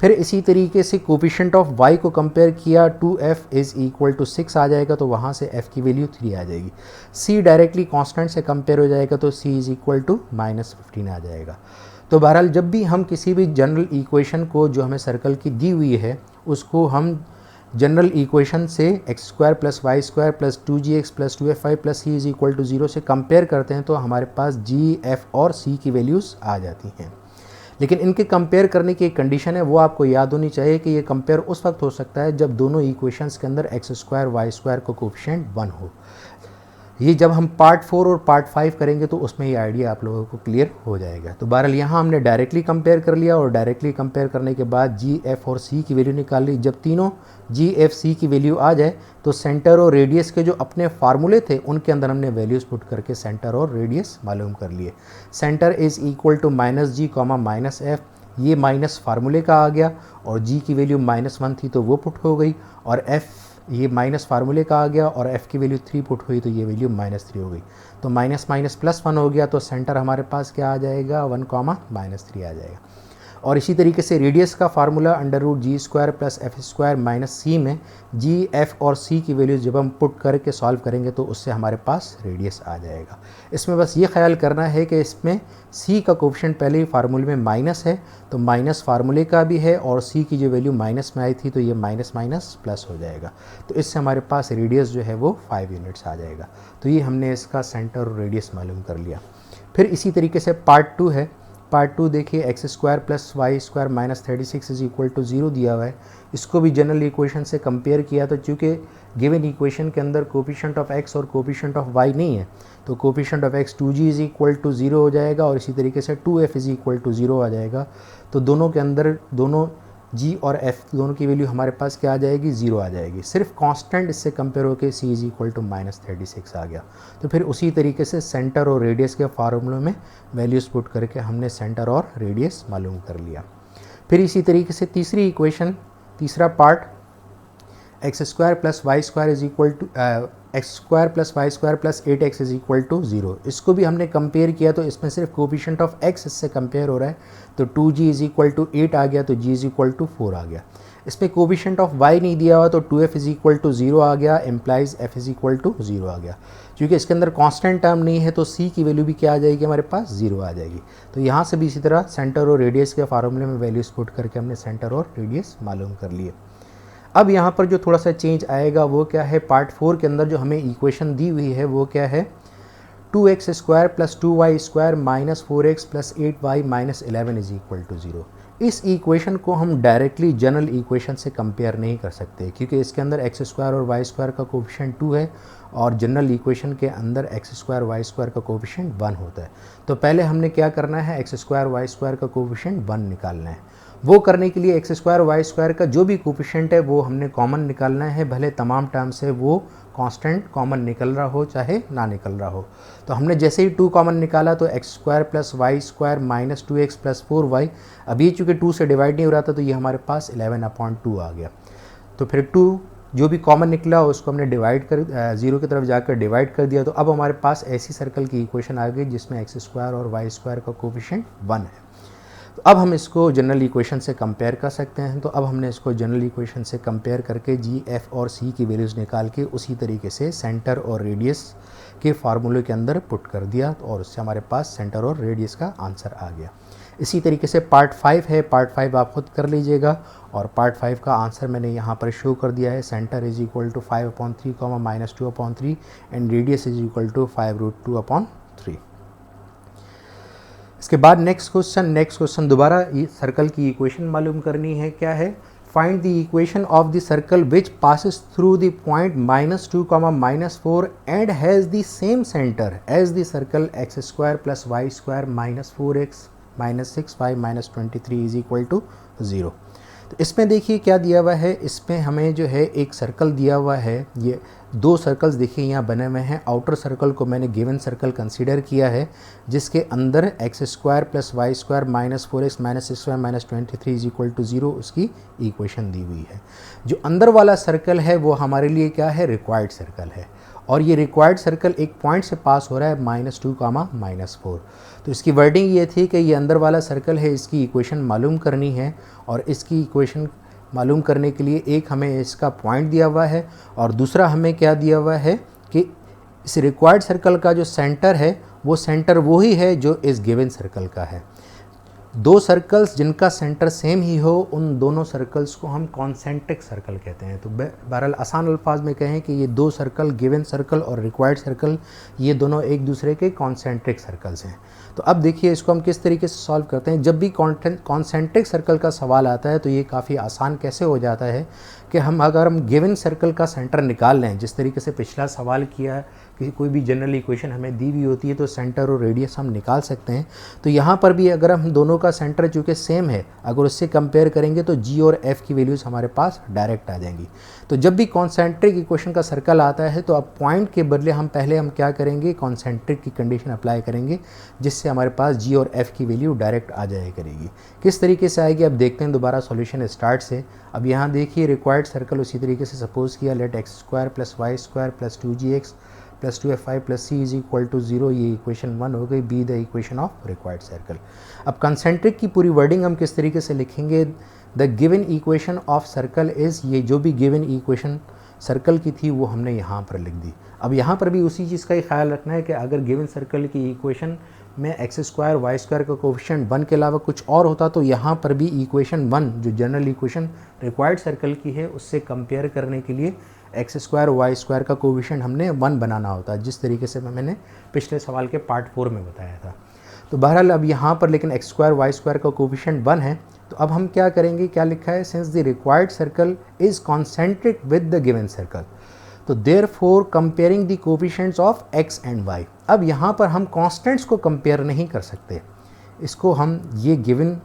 फिर इसी तरीके से कोफिशिएंट ऑफ y को कंपेयर किया, 2f इज इक्वल टू 6 आ जाएगा, तो वहाँ से f की वैल्यू 3 आ जाएगी। c डायरेक्टली कांस्टेंट से कंपेयर हो जाएगा, तो c इज इक्वल टू -15 आ जाएगा। तो बहरहाल जब भी हम किसी भी जनरल इक्वेशन को जो हमें सर्कल की दी हुई है उसको हम जनरल इक्वेशन से x² + y² + 2gx + 2fy + c is equal to 0 से कंपेयर करते हैं तो हमारे पास g, f और c की वैल्यूज़ आ जाती हैं। लेकिन इनके कंपेयर करने की एक कंडीशन है, वो आपको याद होनी चाहिए कि ये कंपेयर उस वक्त हो सकता है जब दोनों इक्वेशंस के अंदर x² y² का कोफिशिएंट 1 हो। ये जब हम पार्ट 4 और पार्ट 5 करेंगे तो उसमें ये आइडिया आप लोगों को क्लियर हो जाएगा। तो बहरहाल यहाँ हमने डायरेक्टली कंपेयर कर लिया और डायरेक्टली कंपेयर करने के बाद g, f और c की वैल्यू निकाल ली। जब तीनों g, f, c की वैल्यू आ जाए तो सेंटर और रेडियस के जो अपने फार्मूले थे उनके अंदर हमने वैल्यूज़ पुट करके सेंटर और रेडियस मालूम कर लिए। Centre is equal to -g, -f, ये माइनस फार्मूले का आ गया और g की वैल्यू -1 थी तो वो पुट हो गई, और f ये माइनस फार्मूले का आ गया और f की वैल्यू 3 पुट हुई तो ये वैल्यू -3 हो गई। तो -+1 हो गया, तो सेंटर हमारे पास क्या आ जाएगा 1, -3 आ जाएगा। और इसी तरीके से रेडियस का फार्मूला √g² + f² - c में g, f और c की वैल्यूज़ जब हम पुट करके सॉल्व करेंगे तो उससे हमारे पास रेडियस आ जाएगा। इसमें बस ये ख्याल करना है कि इसमें c का कोफिशिएंट पहले ही फार्मूले में माइनस है, तो माइनस फार्मूले का भी है और c की जो वैल्यू माइनस में आई थी तो ये माइनस प्लस हो जाएगा। तो इससे हमारे पास रेडियस जो है वो 5 यूनिट्स आ जाएगा। तो ये हमने इसका सेंटर और रेडियस मालूम कर लिया। फिर इसी तरीके से पार्ट 2 है। पार्ट 2 देखिए, x² + y² - 36 is equal to 0 दिया हुआ है। इसको भी जनरल इक्वेशन से कंपेयर किया तो चूँकि गिवन इक्वेशन के अंदर कोफिशिएंट ऑफ x और कोफिशिएंट ऑफ y नहीं है तो coefficient of x 2g is equal to 0 हो जाएगा और इसी तरीके से 2f इज इक्वल टू 0 आ जाएगा। तो दोनों के अंदर दोनों g और f दोनों की वैल्यू हमारे पास क्या आ जाएगी 0 आ जाएगी। सिर्फ कांस्टेंट इससे कंपेयर होकर c इज इक्वल टू -36 आ गया। तो फिर उसी तरीके से सेंटर और रेडियस के फार्मूले में वैल्यूज़ पुट करके हमने सेंटर और रेडियस मालूम कर लिया। फिर इसी तरीके से तीसरी इक्वेशन, तीसरा part, x² + y² is equal to x² + y² + 8x is equal to 0। इसको भी हमने कंपेयर किया तो इसमें सिर्फ कोफिशिएंट ऑफ x इससे कंपेयर हो रहा है, तो 2g इज इक्वल टू 8 आ गया, तो g इज इक्वल टू 4 आ गया। इसमें कोफिशिएंट ऑफ y नहीं दिया हुआ तो 2f इज इक्वल टू 0 आ गया, implies f is equal to 0 आ गया। क्योंकि इसके अंदर कांस्टेंट टर्म नहीं है तो c की वैल्यू भी क्या आ जाएगी हमारे पास 0 आ जाएगी। तो यहाँ से भी इसी तरह सेंटर और रेडियस के फार्मूले में वैल्यूज़ पुट करके हमने सेंटर और रेडियस मालूम कर लिए। अब यहाँ पर जो थोड़ा सा चेंज आएगा वो क्या है, पार्ट 4 के अंदर जो हमें इक्वेशन दी हुई है वो क्या है, 2x² + 2y² - 4x + 8y - 11 is equal to 0। इस इक्वेशन को हम डायरेक्टली जनरल इक्वेशन से कंपेयर नहीं कर सकते क्योंकि इसके अंदर x² और y² का कोफिशिएंट 2 है और जनरल इक्वेशन के अंदर x² y² का कोफिशिएंट 1 होता है। तो पहले हमने क्या करना है, x² y² का कोफिशिएंट 1 निकालना है। वो करने के लिए x² y² का जो भी कोफिशिएंट है वो हमने कॉमन निकालना है, भले तमाम टर्म से वो कांस्टेंट कॉमन निकल रहा हो चाहे ना निकल रहा हो। तो हमने जैसे ही 2 कॉमन निकाला तो x² + y² - 2x + 4y, अभी चूँकि 2 से डिवाइड नहीं हो रहा था तो ये हमारे पास 11/2 आ गया। तो फिर 2 जो भी कॉमन निकला उसको हमने डिवाइड कर 0 की तरफ जाकर डिवाइड कर दिया। तो अब हमारे पास ऐसी सर्कल की इक्वेशन आ गई जिसमें x² और y² का कोफिशिएंट 1 है। तो अब हम इसको जनरल इक्वेशन से कंपेयर कर सकते हैं। तो अब हमने इसको जनरल इक्वेशन से कंपेयर करके g, f और c की वैल्यूज़ निकाल के उसी तरीके से सेंटर और रेडियस के फार्मूले के अंदर पुट कर दिया और उससे हमारे पास सेंटर और रेडियस का आंसर आ गया। इसी तरीके से पार्ट 5 है, पार्ट 5 आप खुद कर लीजिएगा और पार्ट 5 का आंसर मैंने यहाँ पर शो कर दिया है। Centre is equal to 5/3, -2/3 and radius is equal to 5√2/3। इसके बाद नेक्स्ट क्वेश्चन दोबारा ये सर्कल की इक्वेशन मालूम करनी है। क्या है, find the equation of the circle which passes through the point -2, -4 and has the same centre as the circle x² + y² - 4x - 6y - 23 is equal to 0। तो इसमें देखिए क्या दिया हुआ है, इसमें हमें जो है एक सर्कल दिया हुआ है, ये दो सर्कल्स देखिए यहाँ बने हुए हैं। आउटर सर्कल को मैंने गिवन सर्कल कंसीडर किया है, जिसके अंदर x square plus Y square minus 4x minus 6y minus 23 is equal to 0 उसकी इक्वेशन दी हुई है। जो अंदर वाला सर्कल है वो हमारे लिए क्या है, रिक्वायर्ड सर्कल है, और ये रिक्वायर्ड सर्कल एक पॉइंट से पास हो रहा है -2, -4। तो इसकी वर्डिंग ये थी कि ये अंदर वाला सर्कल है, इसकी इक्वेशन मालूम करनी है, और इसकी इक्वेशन मालूम करने के लिए एक हमें इसका पॉइंट दिया हुआ है, और दूसरा हमें क्या दिया हुआ है कि इस रिक्वायर्ड सर्कल का जो सेंटर है वो सेंटर वही है जो इस गिवन सर्कल का है। दो सर्कल्स जिनका सेंटर सेम ही हो, उन दोनों सर्कल्स को हम कॉन्सेंट्रिक सर्कल कहते हैं। तो बहरहाल आसान अल्फाज में कहें कि ये दो सर्कल, गिवन सर्कल और रिक्वायर्ड सर्कल, ये दोनों एक दूसरे के कॉन्सेंट्रिक सर्कल्स हैं। तो अब देखिए इसको हम किस तरीके से सॉल्व करते हैं। जब भी कॉन्सेंट्रिक सर्कल का सवाल आता है तो ये काफ़ी आसान कैसे हो जाता है कि अगर हम गिवन सर्कल का सेंटर निकाल लें, जिस तरीके से पिछला सवाल किया है कि कोई भी जनरल इक्वेशन हमें दी हुई होती है तो सेंटर और रेडियस हम निकाल सकते हैं। तो यहाँ पर भी अगर हम दोनों का सेंटर चूँकि सेम है, अगर उससे कंपेयर करेंगे तो जी और एफ़ की वैल्यूज़ हमारे पास डायरेक्ट आ जाएंगी। तो जब भी कॉन्सेंट्रिक इक्वेशन का सर्कल आता है तो अब पॉइंट के बदले हम क्या करेंगे, कॉन्सेंट्रिक की कंडीशन अप्लाई करेंगे, जिससे हमारे पास जी और एफ़ की वैल्यू डायरेक्ट आ जाया करेगी। किस तरीके से आएगी अब देखते हैं दोबारा सॉल्यूशन स्टार्ट से। अब यहाँ देखिए रिक्वायर्ड सर्कल उसी तरीके से सपोज किया, let x square plus Y square plus 2gx plus 2f5 plus c is equal to 0, ये इक्वेशन 1 हो गई, be the equation of required circle. अब कंसेंट्रिक की पूरी वर्डिंग हम किस तरीके से लिखेंगे, the given equation of circle is, ये जो भी गिवन इक्वेशन सर्कल की थी वो हमने यहाँ पर लिख दी। अब यहाँ पर भी उसी चीज़ का ही ख्याल रखना है कि अगर गिवन सर्कल की इक्वेशन में एक्स स्क्वायर वाई स्क्वायर का कोफिशिएंट 1 के अलावा कुछ और होता तो यहाँ पर भी इक्वेशन 1 जो जनरल इक्वेशन रिक्वायर्ड सर्कल की है उससे कंपेयर करने के लिए एक्स स्क्वायर वाई स्क्वायर का कोफिशिएंट हमने 1 बनाना होता है, जिस तरीके से मैंने पिछले सवाल के पार्ट 4 में बताया था। तो बहरहाल अब यहाँ पर लेकिन एक्स स्क्वायर वाई स्क्वायर का कोफिशिएंट 1 है, तो अब हम क्या करेंगे, क्या लिखा है, since the required circle is concentric with the given circle, तो therefore comparing the coefficients of x and y. अब यहाँ पर हम कॉन्स्टेंट्स को कंपेयर नहीं कर सकते, इसको हम, ये गिवन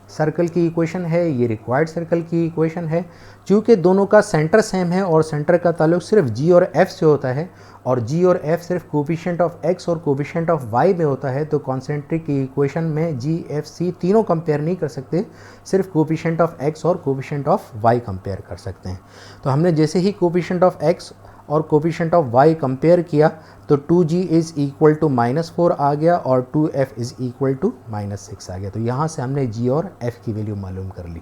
सर्कल की इक्वेशन है, ये रिक्वायर्ड सर्कल की इक्वेशन है, चूँकि दोनों का सेंटर सेम है और सेंटर का ताल्लुक सिर्फ जी और एफ से होता है, और जी और एफ सिर्फ कोफिशिएंट ऑफ एक्स और कोफिशिएंट ऑफ वाई में होता है, तो कॉन्सेंट्रिक की इक्वेशन में जी एफ सी तीनों कंपेयर नहीं कर सकते, सिर्फ कोफिशिएंट ऑफ एक्स और कोफिशिएंट ऑफ वाई कंपेयर कर सकते हैं। तो हमने जैसे ही कोफिशिएंट ऑफ एक्स और कोफिशिएंट ऑफ वाई कंपेयर किया तो 2g इज़ इक्वल टू -4 आ गया और 2f इज़ इक्वल टू -6 आ गया। तो यहाँ से हमने g और f की वैल्यू मालूम कर ली।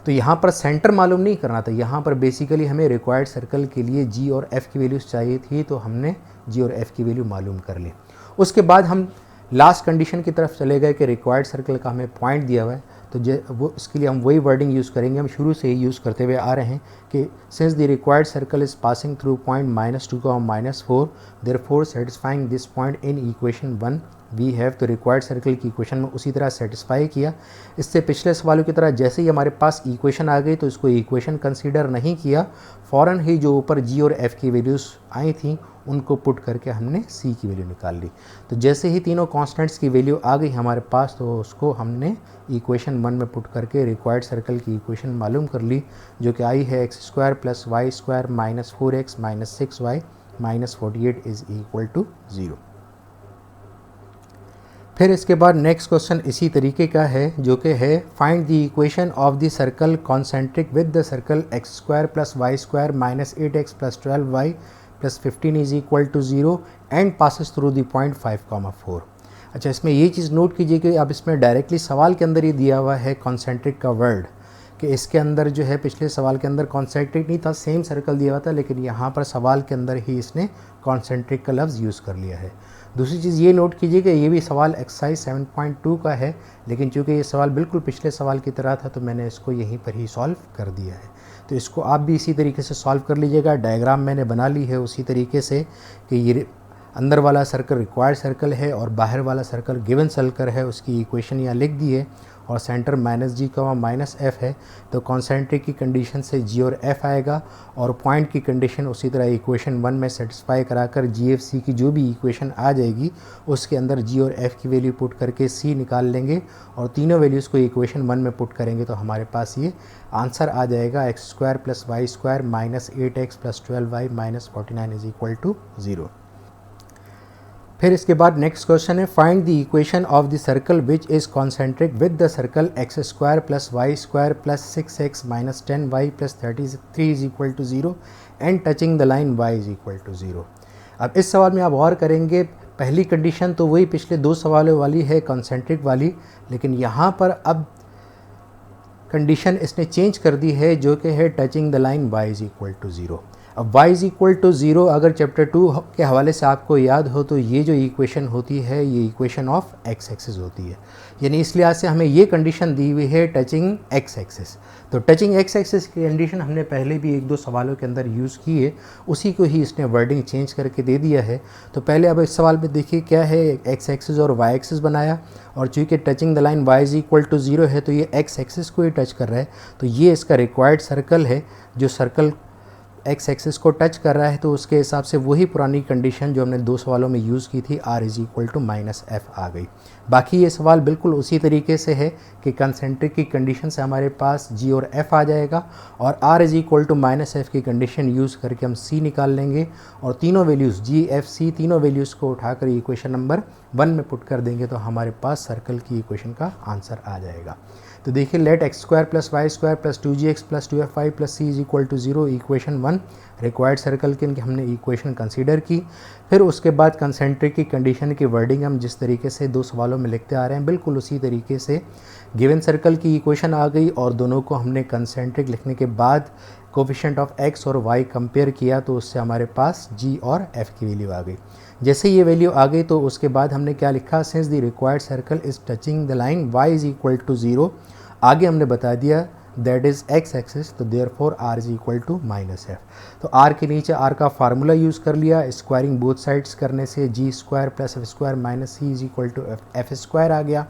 तो यहाँ पर सेंटर मालूम नहीं करना था, यहाँ पर बेसिकली हमें रिक्वायर्ड सर्कल के लिए g और f की वैल्यूज़ चाहिए थी, तो हमने g और f की वैल्यू मालूम कर ली। उसके बाद हम लास्ट कंडीशन की तरफ चले गए कि रिक्वायर्ड सर्कल का हमें पॉइंट दिया हुआ है, तो वो इसके लिए हम वही वर्डिंग यूज़ करेंगे, हम शुरू से ही यूज़ करते हुए आ रहे हैं कि since the required circle is passing through point -2, -4, therefore satisfying this point in equation 1 we have, तो रिक्वायर्ड सर्कल की इक्वेशन में उसी तरह सेटिस्फाई किया। इससे पिछले सवालों की तरह जैसे ही हमारे पास इक्वेशन आ गई तो इसको इक्वेशन कंसीडर नहीं किया, फ़ौरन ही जो ऊपर जी और एफ़ की वैल्यूज़ आई थी उनको पुट करके हमने सी की वैल्यू निकाल ली। तो जैसे ही तीनों कांस्टेंट्स की वैल्यू आ गई हमारे पास, तो उसको हमने इक्वेशन 1 में पुट करके रिक्वायर्ड सर्कल की इक्वेशन मालूम कर ली, जो कि आई है x square plus Y square minus 4x minus 6y minus 48 is equal to 0। फिर इसके बाद नेक्स्ट क्वेश्चन इसी तरीके का है, जो कि है find the equation of the circle concentric with the circle x square plus Y square minus 8x plus 12y plus 15 is equal to 0 and passes through the point 5,4। अच्छा, इसमें ये चीज़ नोट कीजिए कि अब इसमें डायरेक्टली सवाल के अंदर ही दिया हुआ है कॉन्सेंट्रिक का वर्ड, कि इसके अंदर जो है पिछले सवाल के अंदर कॉन्सेंट्रिक नहीं था, सेम सर्कल दिया हुआ था, लेकिन यहाँ पर सवाल के अंदर ही इसने कॉन्सेंट्रिक का लफ्ज़ यूज़ कर लिया है। दूसरी चीज़ ये नोट कीजिए कि ये भी सवाल एक्सरसाइज 7.2 का है, लेकिन चूँकि ये सवाल बिल्कुल पिछले सवाल की तरह था तो मैंने इसको यहीं पर ही सॉल्व कर दिया है। तो इसको आप भी इसी तरीके से सॉल्व कर लीजिएगा। डायग्राम मैंने बना ली है उसी तरीके से कि ये अंदर वाला सर्कल रिक्वायर्ड सर्कल है और बाहर वाला सर्कल गिवन सर्कल है, उसकी इक्वेशन यहाँ लिख दी है, और सेंटर माइनस जी का माइनस एफ है, तो कॉन्सेंट्रिक की कंडीशन से जी और एफ आएगा और पॉइंट की कंडीशन उसी तरह इक्वेशन 1 में सेटिस्फाई कराकर जी एफ सी की जो भी इक्वेशन आ जाएगी उसके अंदर जी और एफ की वैल्यू पुट करके सी निकाल लेंगे और तीनों वैल्यूज़ को इक्वेशन 1 में पुट करेंगे तो हमारे पास ये आंसर आ जाएगा x square plus Y square minus 8x plus 12y minus 49 is equal to 0। फिर इसके बाद नेक्स्ट क्वेश्चन है find the equation of the circle which is concentric with the circle x square plus Y square plus 6x minus 10y plus 33 is equal to 0 and touching the line y is equal to 0। अब इस सवाल में आप गौर करेंगे, पहली condition तो वही पिछले दो सवालों वाली है, कॉन्सेंट्रिक वाली, लेकिन यहाँ पर अब कंडीशन इसने चेंज कर दी है जो कि है touching the line y is equal to 0। अब y इज इक्वल टू 0 अगर चैप्टर 2 के हवाले से आपको याद हो तो ये जो इक्वेशन होती है ये इक्वेशन ऑफ x एक्सिस होती है, यानी इस लिहाज से हमें ये कंडीशन दी हुई है टचिंग x एक्सिस। तो टचिंग x एक्सिस की कंडीशन हमने पहले भी एक दो सवालों के अंदर यूज़ की है, उसी को ही इसने वर्डिंग चेंज करके दे दिया है। तो पहले अब इस सवाल में देखिए क्या है, x एक्सिस और y एक्सिस बनाया और चूँकि touching the line y is equal to 0 है तो ये x एक्सिस को ही टच कर रहा है, तो ये इसका रिक्वायर्ड सर्कल है। जो सर्कल एक्स एक्सिस को टच कर रहा है तो उसके हिसाब से वही पुरानी कंडीशन जो हमने दो सवालों में यूज़ की थी r is equal to minus f आ गई। बाकी ये सवाल बिल्कुल उसी तरीके से है कि कंसेंट्रिक की कंडीशन से हमारे पास g और f आ जाएगा और r is equal to minus f की कंडीशन यूज़ करके हम c निकाल लेंगे और तीनों वैल्यूज़ g f c तीनों वैल्यूज़ को उठाकर इक्वेशन नंबर 1 में पुट कर देंगे तो हमारे पास सर्कल की इक्वेशन का आंसर आ जाएगा। तो देखिए let x square plus Y square plus 2gx plus 2fy plus c is equal to 0 equation 1 required circle की हमने इक्वेशन कंसीडर की। फिर उसके बाद कंसेंट्रिक की कंडीशन की वर्डिंग हम जिस तरीके से दो सवालों में लिखते आ रहे हैं बिल्कुल उसी तरीके से गिवन सर्कल की इक्वेशन आ गई और दोनों को हमने कंसेंट्रिक लिखने के बाद कोफिशिएंट ऑफ x और y कंपेयर किया तो उससे हमारे पास g और f की वैल्यू आ गई। जैसे ये वैल्यू आ गई तो उसके बाद हमने क्या लिखा, since the required circle is touching the line y is equal to 0, आगे हमने बता दिया दैट इज़ x एक्सिस, तो therefore r is equal to minus f. तो r के नीचे r का फार्मूला यूज़ कर लिया, स्क्वायरिंग बोथ साइड्स करने से g square plus F square minus c is equal to f square आ गया।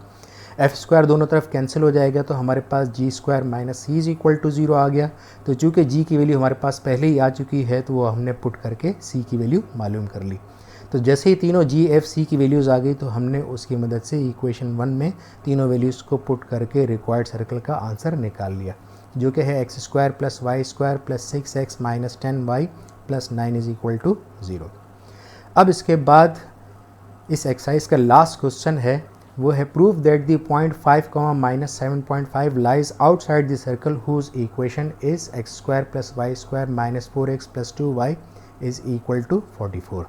एफ स्क्वायर दोनों तरफ कैंसिल हो जाएगा तो हमारे पास g square minus c is equal to 0 आ गया। तो चूँकि जी की वैल्यू हमारे पास पहले ही आ चुकी है तो वो हमने पुट करके सी की वैल्यू मालूम कर ली। तो जैसे ही तीनों जी एफ सी की वैल्यूज़ आ गई तो हमने उसकी मदद से इक्वेशन 1 में तीनों वैल्यूज़ को पुट करके रिक्वायर्ड सर्कल का आंसर निकाल लिया जो कि है x square plus Y square plus 6x minus 10y plus 9 is equal to 0। अब इसके बाद इस एक्सरसाइज का लास्ट क्वेश्चन है, वो है prove that the point 5 minus 7.5 lies outside the circle whose equation is x square plus Y square minus 4x plus 2y is equal to 44।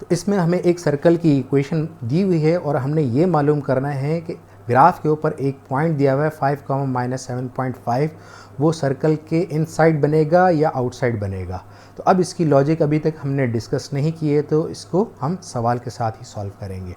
तो इसमें हमें एक सर्कल की इक्वेशन दी हुई है और हमने ये मालूम करना है कि ग्राफ के ऊपर एक पॉइंट दिया हुआ है 5 माइनस 7.5, वो सर्कल के इनसाइड बनेगा या आउटसाइड बनेगा। तो अब इसकी लॉजिक अभी तक हमने डिस्कस नहीं की है तो इसको हम सवाल के साथ ही सॉल्व करेंगे।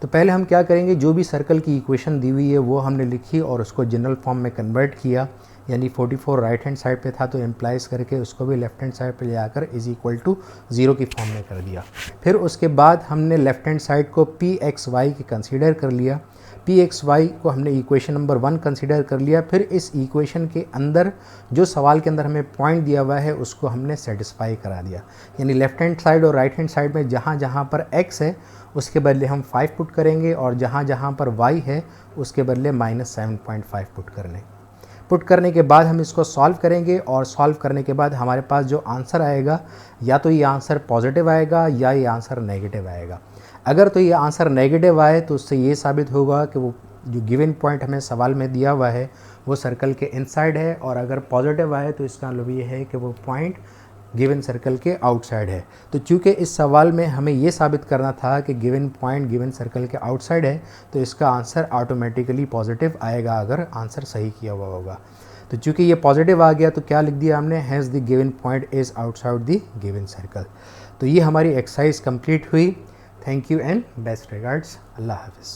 तो पहले हम क्या करेंगे, जो भी सर्कल की इक्वेशन दी हुई है वो हमने लिखी और उसको जनरल फॉर्म में कन्वर्ट किया, यानी 44 राइट हैंड साइड पे था तो एम्प्लाइज करके उसको भी लेफ्ट हैंड साइड पे ले आकर इज इक्वल टू 0 की फॉर्म में कर दिया। फिर उसके बाद हमने लेफ्ट हैंड साइड को pxy की कंसीडर कर लिया, pxy को हमने इक्वेशन नंबर 1 कंसीडर कर लिया। फिर इस इक्वेशन के अंदर जो सवाल के अंदर हमें पॉइंट दिया हुआ है उसको हमने सेटिस्फाई करा दिया, यानी लेफ्ट हैंड साइड और राइट हैंड साइड में जहाँ जहाँ पर x है उसके बदले हम 5 पुट करेंगे और जहाँ जहाँ पर y है उसके बदले माइनस 7.5 पुट करने के बाद हम इसको सॉल्व करेंगे और सॉल्व करने के बाद हमारे पास जो आंसर आएगा या तो ये आंसर पॉजिटिव आएगा या ये आंसर नेगेटिव आएगा। अगर तो ये आंसर नेगेटिव आए तो उससे ये साबित होगा कि वो जो गिवन पॉइंट हमें सवाल में दिया हुआ है वो सर्कल के इनसाइड है, और अगर पॉजिटिव आए तो इसका मतलब ये है कि वो पॉइंट गिवन सर्कल के आउटसाइड है। तो चूँकि इस सवाल में हमें ये साबित करना था कि गिवन पॉइंट गिवन सर्कल के आउटसाइड है तो इसका आंसर ऑटोमेटिकली पॉजिटिव आएगा अगर आंसर सही किया हुआ होगा। तो चूँकि ये पॉजिटिव आ गया तो क्या लिख दिया हमने, has the given point is outside the given circle. तो ये हमारी एक्सरसाइज कंप्लीट हुई। Thank you and best regards. अल्लाह हाफिज़।